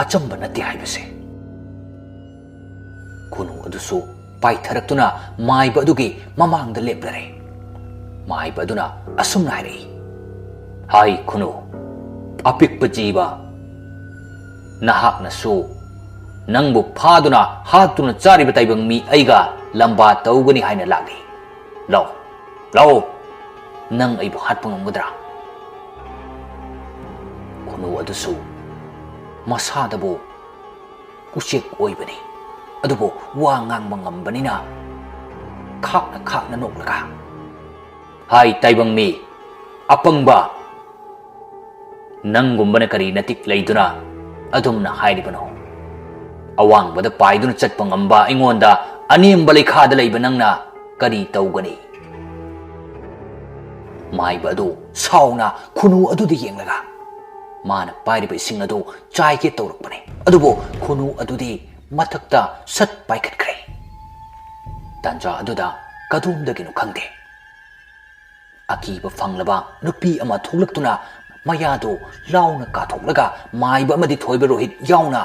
ꯑꯆꯝꯕ ꯅꯠꯇꯦ ꯍꯥꯏꯕꯁꯦ꯫ ꯈꯨꯅꯨ ꯑꯗꯨꯁꯨ ꯄꯥꯏꯊꯔꯛꯇꯨꯅ ꯃꯥꯏꯕ ꯑꯗꯨꯒꯤ ꯃꯃꯥꯡꯗ ꯂꯦꯞꯂꯔꯦ꯫ ꯃꯥꯏꯕ ꯑꯗꯨꯅ ꯑꯁꯨꯝꯅ ꯍꯥꯏꯔꯛꯏ, ꯍꯥꯏ ꯈꯨꯅꯨ, ꯑꯄꯤꯛꯄ ꯖꯤꯕ, ꯅꯍꯥꯛꯅꯁꯨ ꯅꯪꯕꯨ ꯐꯥꯗꯨꯅ ꯍꯥꯠꯇꯨꯅ ꯆꯥꯔꯤꯕ ꯇꯥꯏꯕꯪ ꯃꯤ ꯑꯩꯒ ꯂꯝꯕꯥ ꯇꯧꯒꯅꯤ ꯍꯥꯏꯅ ꯂꯥꯛꯂꯤ꯫ ꯂꯥꯛꯑꯣ, ꯂꯥꯛꯑꯣ, ꯅꯪ ꯑꯩꯕꯨ ꯍꯥꯠꯄ ꯉꯝꯒꯗ꯭ꯔꯥ? ꯈꯨꯅꯨ ꯑꯗꯨꯁꯨ ꯃꯁꯥꯗꯕꯨ ꯎꯆꯦꯛ ꯑꯣꯏꯕꯅꯤ, ꯑꯗꯨꯕꯨ ꯋꯥ ꯉꯥꯡꯕ ꯉꯝꯕꯅꯤꯅ ꯈꯥꯛꯅ ꯈꯥꯛꯅ ꯅꯣꯛꯂꯒ, ꯍꯥꯏ ꯇꯥꯏꯕꯪ ꯃꯤ, ꯑꯄꯪꯕ, ꯅꯪꯒꯨꯝꯕꯅ ꯀꯔꯤ ꯅꯇꯤꯛ ꯂꯩꯗꯨꯅ ꯑꯗꯨꯝꯅ ꯍꯥꯏꯔꯤꯕꯅꯣ? ꯑꯋꯥꯡꯕꯗ ꯄꯥꯏꯗꯨꯅ ꯆꯠꯄ ꯉꯝꯕ ꯑꯩꯉꯣꯟꯗ ꯑꯅꯦꯝꯕ ꯂꯩꯈꯥꯗ ꯂꯩꯕ ꯅꯪꯅ ꯀꯔꯤ ꯇꯧꯒꯅꯤ? ꯃꯥꯏꯕ ꯑꯗꯨ ꯁꯥꯎꯅ ꯈꯨꯅꯨ ꯑꯗꯨꯗ ꯌꯦꯡꯂꯒ ꯃꯥꯅ ꯄꯥꯏꯔꯤꯕ ꯏꯁꯤꯡ ꯑꯗꯨ ꯆꯥꯏꯒꯦ ꯇꯧꯔꯛꯄꯅꯤ, ꯑꯗꯨꯕꯨ ꯈꯨꯅꯨ ꯑꯗꯨꯗꯤ ꯃꯊꯛꯇ ꯁꯠ ꯄꯥꯏꯈꯠꯈ꯭ꯔꯦ꯫ ꯇꯥꯟꯖꯥ ꯑꯗꯨꯗ ꯀꯗꯣꯝꯗꯒꯤꯅꯣ ꯈꯪꯗꯦ, ꯑꯀꯤꯕ ꯐꯪꯂꯕ ꯅꯨꯄꯤ ꯑꯃ ꯊꯣꯛꯂꯛꯇꯨꯅ ꯃꯌꯥꯗꯨ ꯂꯥꯎꯅ ꯀꯥꯊꯣꯛꯂꯒ ꯃꯥꯏꯕ ꯑꯃꯗꯤ ꯊꯣꯏꯕ ꯔꯣꯍꯤꯠ ꯌꯥꯎꯅ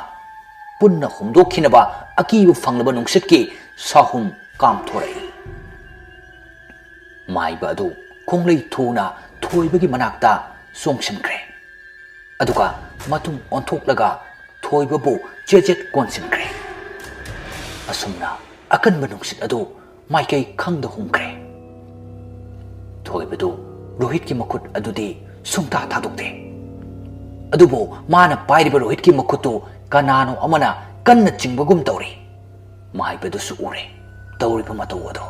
ꯄꯨꯟꯅ ꯍꯨꯝꯗꯣꯛꯈꯤꯅꯕ ꯑꯀꯤꯕ ꯐꯪꯂꯕ ꯅꯨꯡꯁꯤꯠꯀꯤ ꯁꯥꯍꯨꯝ ꯀꯥꯝꯊꯣꯔꯛꯏ꯫ ꯃꯥꯏꯕ ꯑꯗꯨ ꯈꯣꯡꯂꯩ ꯊꯨꯅ ꯊꯣꯏꯕꯒꯤ ꯃꯅꯥꯛꯇ ꯆꯣꯡꯁꯤꯟꯈ꯭ꯔꯦ, ꯑꯗꯨꯒ ꯃꯇꯨꯡ ꯑꯣꯟꯊꯣꯛꯂꯒ ꯊꯣꯏꯕꯕꯨ ꯆꯦꯖꯦꯠ ꯀꯣꯟꯁꯤꯟꯈ꯭ꯔꯦ꯫ ꯑꯁꯨꯝꯅ ꯑꯀꯟꯕ ꯅꯨꯡꯁꯤꯠ ꯑꯗꯨ ꯃꯥꯏꯀꯩ ꯈꯪꯗ ꯍꯨꯝꯈ꯭ꯔꯦ꯫ ꯊꯣꯏꯕꯗꯨ ꯔꯣꯍꯤꯠꯀꯤ ꯃꯈꯨꯠ ꯑꯗꯨꯗꯤ ꯁꯨꯡꯊꯥ ꯊꯥꯗꯣꯛꯇꯦ, ꯑꯗꯨꯕꯨ ꯃꯥꯅ ꯄꯥꯏꯔꯤꯕ ꯔꯣꯍꯤꯠꯀꯤ ꯃꯈꯨꯠꯇꯨ ꯀꯅꯥꯅꯣ ꯑꯃꯅ ꯀꯟꯅ ꯆꯤꯡꯕꯒꯨꯝ ꯇꯧꯔꯤ꯫ ꯃꯥꯏꯕꯗꯨꯁꯨ ꯎꯔꯦ ꯇꯧꯔꯤꯕ ꯃꯇꯧ ꯑꯗꯨ꯫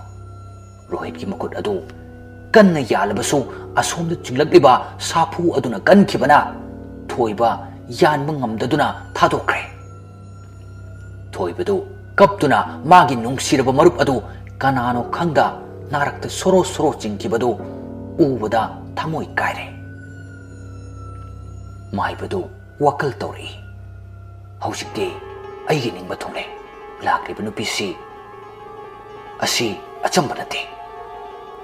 ꯔꯣꯍꯤꯠꯀꯤ ꯃꯈꯨꯠ ꯑꯗꯨ ꯀꯟꯅ ꯌꯥꯜꯂꯕꯁꯨ ꯑꯁꯣꯝꯗ ꯆꯤꯡꯂꯛꯂꯤꯕ ꯁꯥꯐꯨ ꯑꯗꯨꯅ ꯀꯟꯈꯤꯕꯅ ꯊꯣꯏꯕ ꯌꯥꯟꯕ ꯉꯝꯗꯗꯨꯅ ꯊꯥꯗꯣꯛꯈ꯭ꯔꯦ꯫ ꯊꯣꯏꯕꯗꯨ ꯀꯞꯇꯨꯅ ꯃꯥꯒꯤ ꯅꯨꯡꯁꯤꯔꯕ ꯃꯔꯨꯞ ꯑꯗꯨ ꯀꯅꯥꯅꯣ ꯈꯪꯗ ꯅꯥꯔꯛꯇ ꯁꯣꯔꯣ ꯁꯣꯔꯣ ꯆꯤꯡꯈꯤꯕꯗꯨ ꯎꯕꯗ ꯊꯃꯣꯏ ꯀꯥꯏꯔꯦ꯫ ꯃꯥꯏꯕꯗꯨ ꯋꯥꯀꯜ ꯇꯧꯔꯛꯏ, ꯍꯧꯖꯤꯛꯇꯤ ꯑꯩꯒꯤ ꯅꯤꯡꯕ ꯊꯨꯡꯂꯦ, ꯂꯥꯛꯂꯤꯕ ꯅꯨꯄꯤꯁꯤ ꯑꯁꯤ ꯑꯆꯝꯕ ꯅꯠꯇꯦ꯫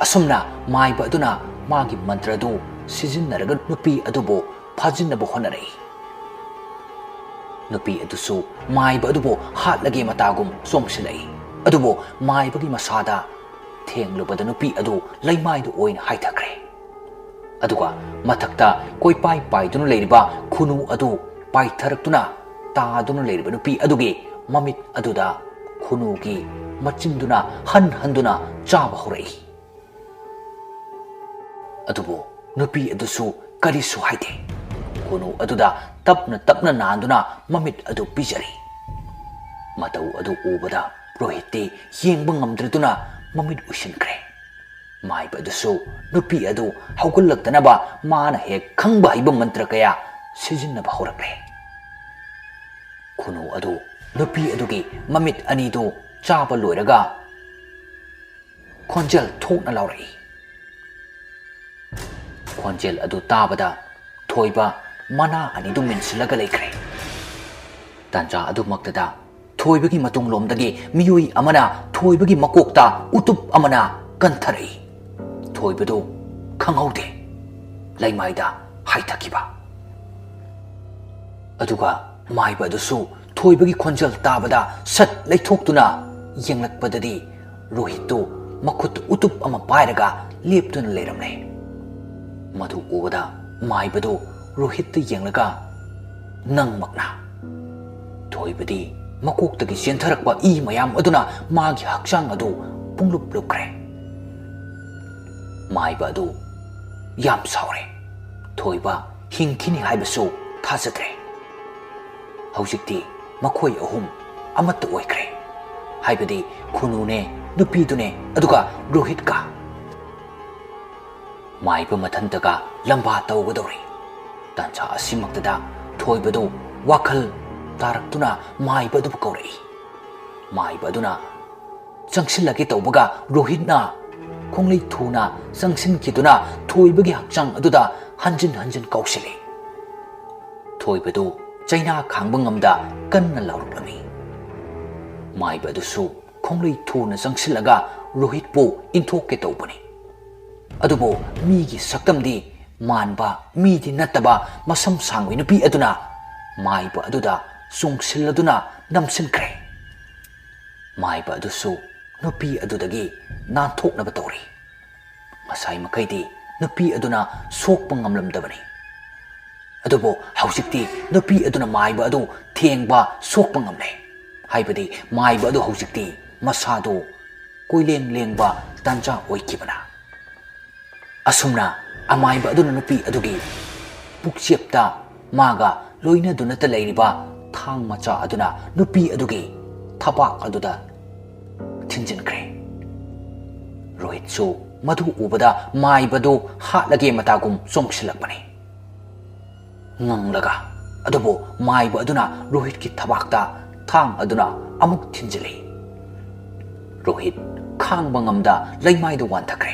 ꯑꯁꯨꯝꯅ ꯃꯥꯏꯕ ꯑꯗꯨꯅ ꯃꯥꯒꯤ ꯃꯟꯇ꯭ꯔꯗꯨ ꯁꯤꯖꯤꯟꯅꯔꯒ ꯅꯨꯄꯤ ꯑꯗꯨꯕꯨ ꯐꯥꯖꯤꯟꯅꯕ ꯍꯣꯠꯅꯔꯛꯏ꯫ ꯅꯨꯄꯤ ꯑꯗꯨꯁꯨ ꯃꯥꯏꯕ ꯑꯗꯨꯕꯨ ꯍꯥꯠꯂꯒꯦ ꯃꯇꯥꯒꯨꯝ ꯆꯣꯡꯁꯤꯜꯂꯛꯏ, ꯑꯗꯨꯕꯨ ꯃꯥꯏꯕꯒꯤ ꯃꯁꯥꯗ ꯊꯦꯡꯂꯨꯕꯗ ꯅꯨꯄꯤ ꯑꯗꯨ ꯂꯩꯃꯥꯏꯗ ꯑꯣꯏꯅ ꯍꯥꯏꯊꯈ꯭ꯔꯦ꯫ ꯑꯗꯨꯒ mathakta koi pai pai duna leiriba khunu adu pai tharaktuna ta duna leiriba nupi adugi mamit aduda khunu gi machinduna handuna chaba horai adubu nupi adusu karisu haide khunu aduda tapna nanduna mamit adu pijari matau adu ubada Rohit yengba ngamdraduna mamit usinkre maiba adusu nupi adu haugullaktanaba mana hek khangba haiba mantra kaya sijinnaba horakle khunu adu nupi adugi mamit anidu chaba loiraga khonjel thokna laurai khonjel adu tabada thoiba mana anidu mensilaga leikre tanja adu maktada thoibagi matung lomdagi miyoi amana thoibagi makokta utup amana kanthari thoibadu khangaude laimaida haithakiba aduga maiba dusu thoibagi khonjal tabada sat leithoktuna yenglakpadadi rohittu makut utup ama pairaga leptuna leiramle madu ubada maibadu rohit yenglaga nangmakna thoibadi makokdagi sentharakpa I mayam aduna magi hakchang adu punglup lukre maiba adu yam saure thoiba hingkhini haibasu thajadre hausikti makhoi ahum amatta oikre haibadi khunune nupidune aduga rohit ka maiba mathantaga lamba tawgadori tancha asimaktada thoibadu wakhal tarakduna maiba adu kaurai maiba aduna changsilagi tawbaga rohitna khonglei thuna changsinkiduna thoibagi hakchang aduda hanjin kausili thoibadu chaina khangbangam kanna lauruklami maiba adusu khonglei thuna changsilaga rohitpu inthokke tawbani adubo migi saktamdi manba midi nattaba masam sangwi nupi aduna maiba aduda sungsiladuna namsinkre maiba adusu nupi adudagi nanthoknaba tawri masai makaidi nupi aduna sokpa ngamlamdabani adubo hausikti nupi aduna maiba adu thengba sokpa ngamle haibadi maiba adu hausikti masado koileng-lengba tanja oikibana asumna amaiba aduna nupi adugi pukchepta maga loina dunata leiriba thang macha aduna nupi adugi thabak aduda thinjinkre rohit su madu ubada maibadu hatlage matagum songsilakpani nganglaga adubo maiba aduna rohit ki thabakta thang aduna amuk thinjili rohit khangba ngamda leimaida wanthakre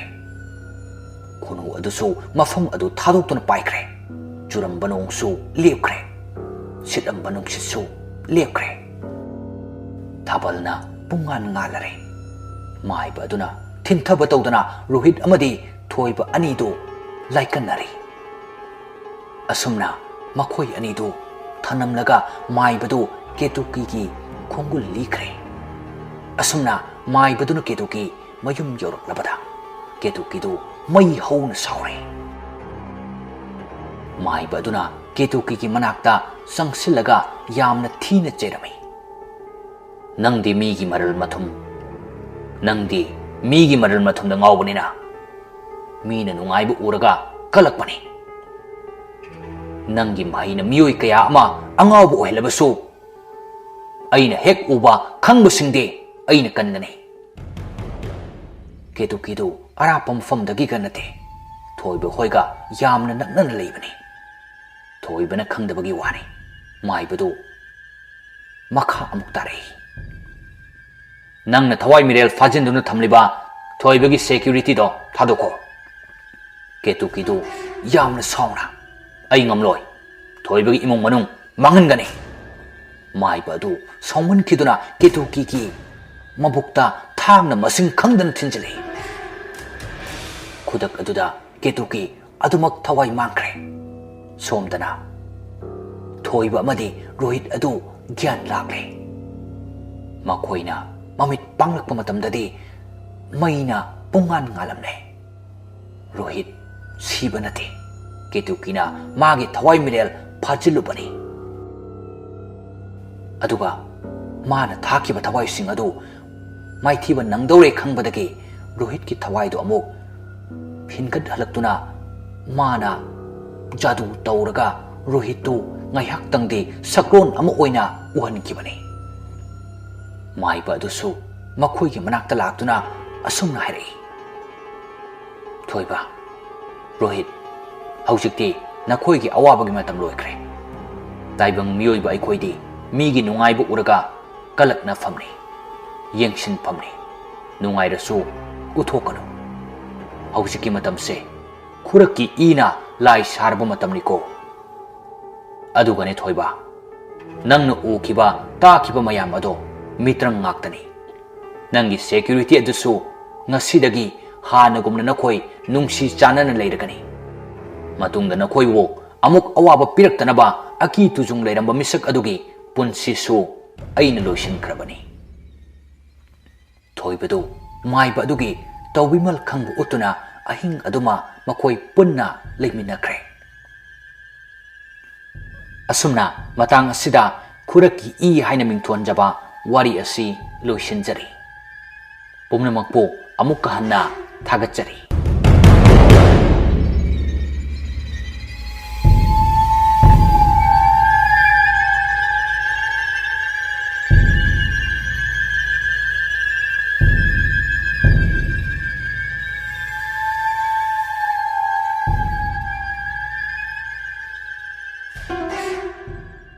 khunu adusu mafam adu thadoktuna paikre churamba nongsu lepkre sitamba nungsisu lepkre thabalna pungan ngalare maiba aduna thinthaba tawdana rohit amadi thoiba anidu laikannari asumna makhoi anidu thanamlaga maibadu ketuki ki khongul likre asumna maibaduna ketuki mayum yoraklabada ketukidu mai hauna saure maiba aduna ketuki ki manakta sangsilaga yamna thina cherami nangdi migi maral mathum nangdi migi maral mathum da ngawbanina mina nungaibu uraga kalakpani nangi mahina miyoi kaya ama angawbu ohelabasu aina hek uba khangbasingde aina kannani ketukidu arapa mafamdagi kannate thoiba hoiga yamna naknana leibani thoibana khangdabagi wani maibadu makha amuk tarai nangna thawai mirel fajinduna thamliba thoibagi security do thadoko ketukidu yamna sauna ai ngamloi thoibagi imong manung mangangani maibadu sauman kiduna ketuki ki mabukta thangna masing khangdan thinjali khudak aduda ketuki adumak thawai mangkre somdana thoiba amadi rohit adu gyan lakle makoina mamit panglakpa matamdadi maina pungan ngalamne rohit siba nate Ketukina magi thawai mirel phajilubani aduga mana thakiba thawai sing adu maithiba nangdore khangbadagi Rohit ki thawai do amuk phinkat halaktuna mana jadu tawraga Rohit tu ngaiyak tangdi sakron ama oina uhan kibani maiba adusu makhoi ki manakta laktuna asumna hairi thoiba Rohit haujikti nakhoi ki awabagi matam loikre taibang miyoi ba aikhoidi migi nungai bu uraga kalakna famni yengshin famni nungai rasu uthokanu haujiki matam se khuraki ina lai sarba matam niko adugane thoiba nangna ukiba takiba mayam ado mitrang ngaktani nangi security adusu ngasidagi hanagumna nakhoi nungsi chanana leiragani matungda nakhoi wo amuk awaba piraktanaba aki tujung leiramba misak adugi punsisu aina loishin krabani thoibadu maiba adugi tawbimal khangbu utuna ahing aduma makhoi punna leiminakre asumna matang asida khuraki I haina mingthonjaba wari asi loishinjari pumnamakpu amukka hanna thagachari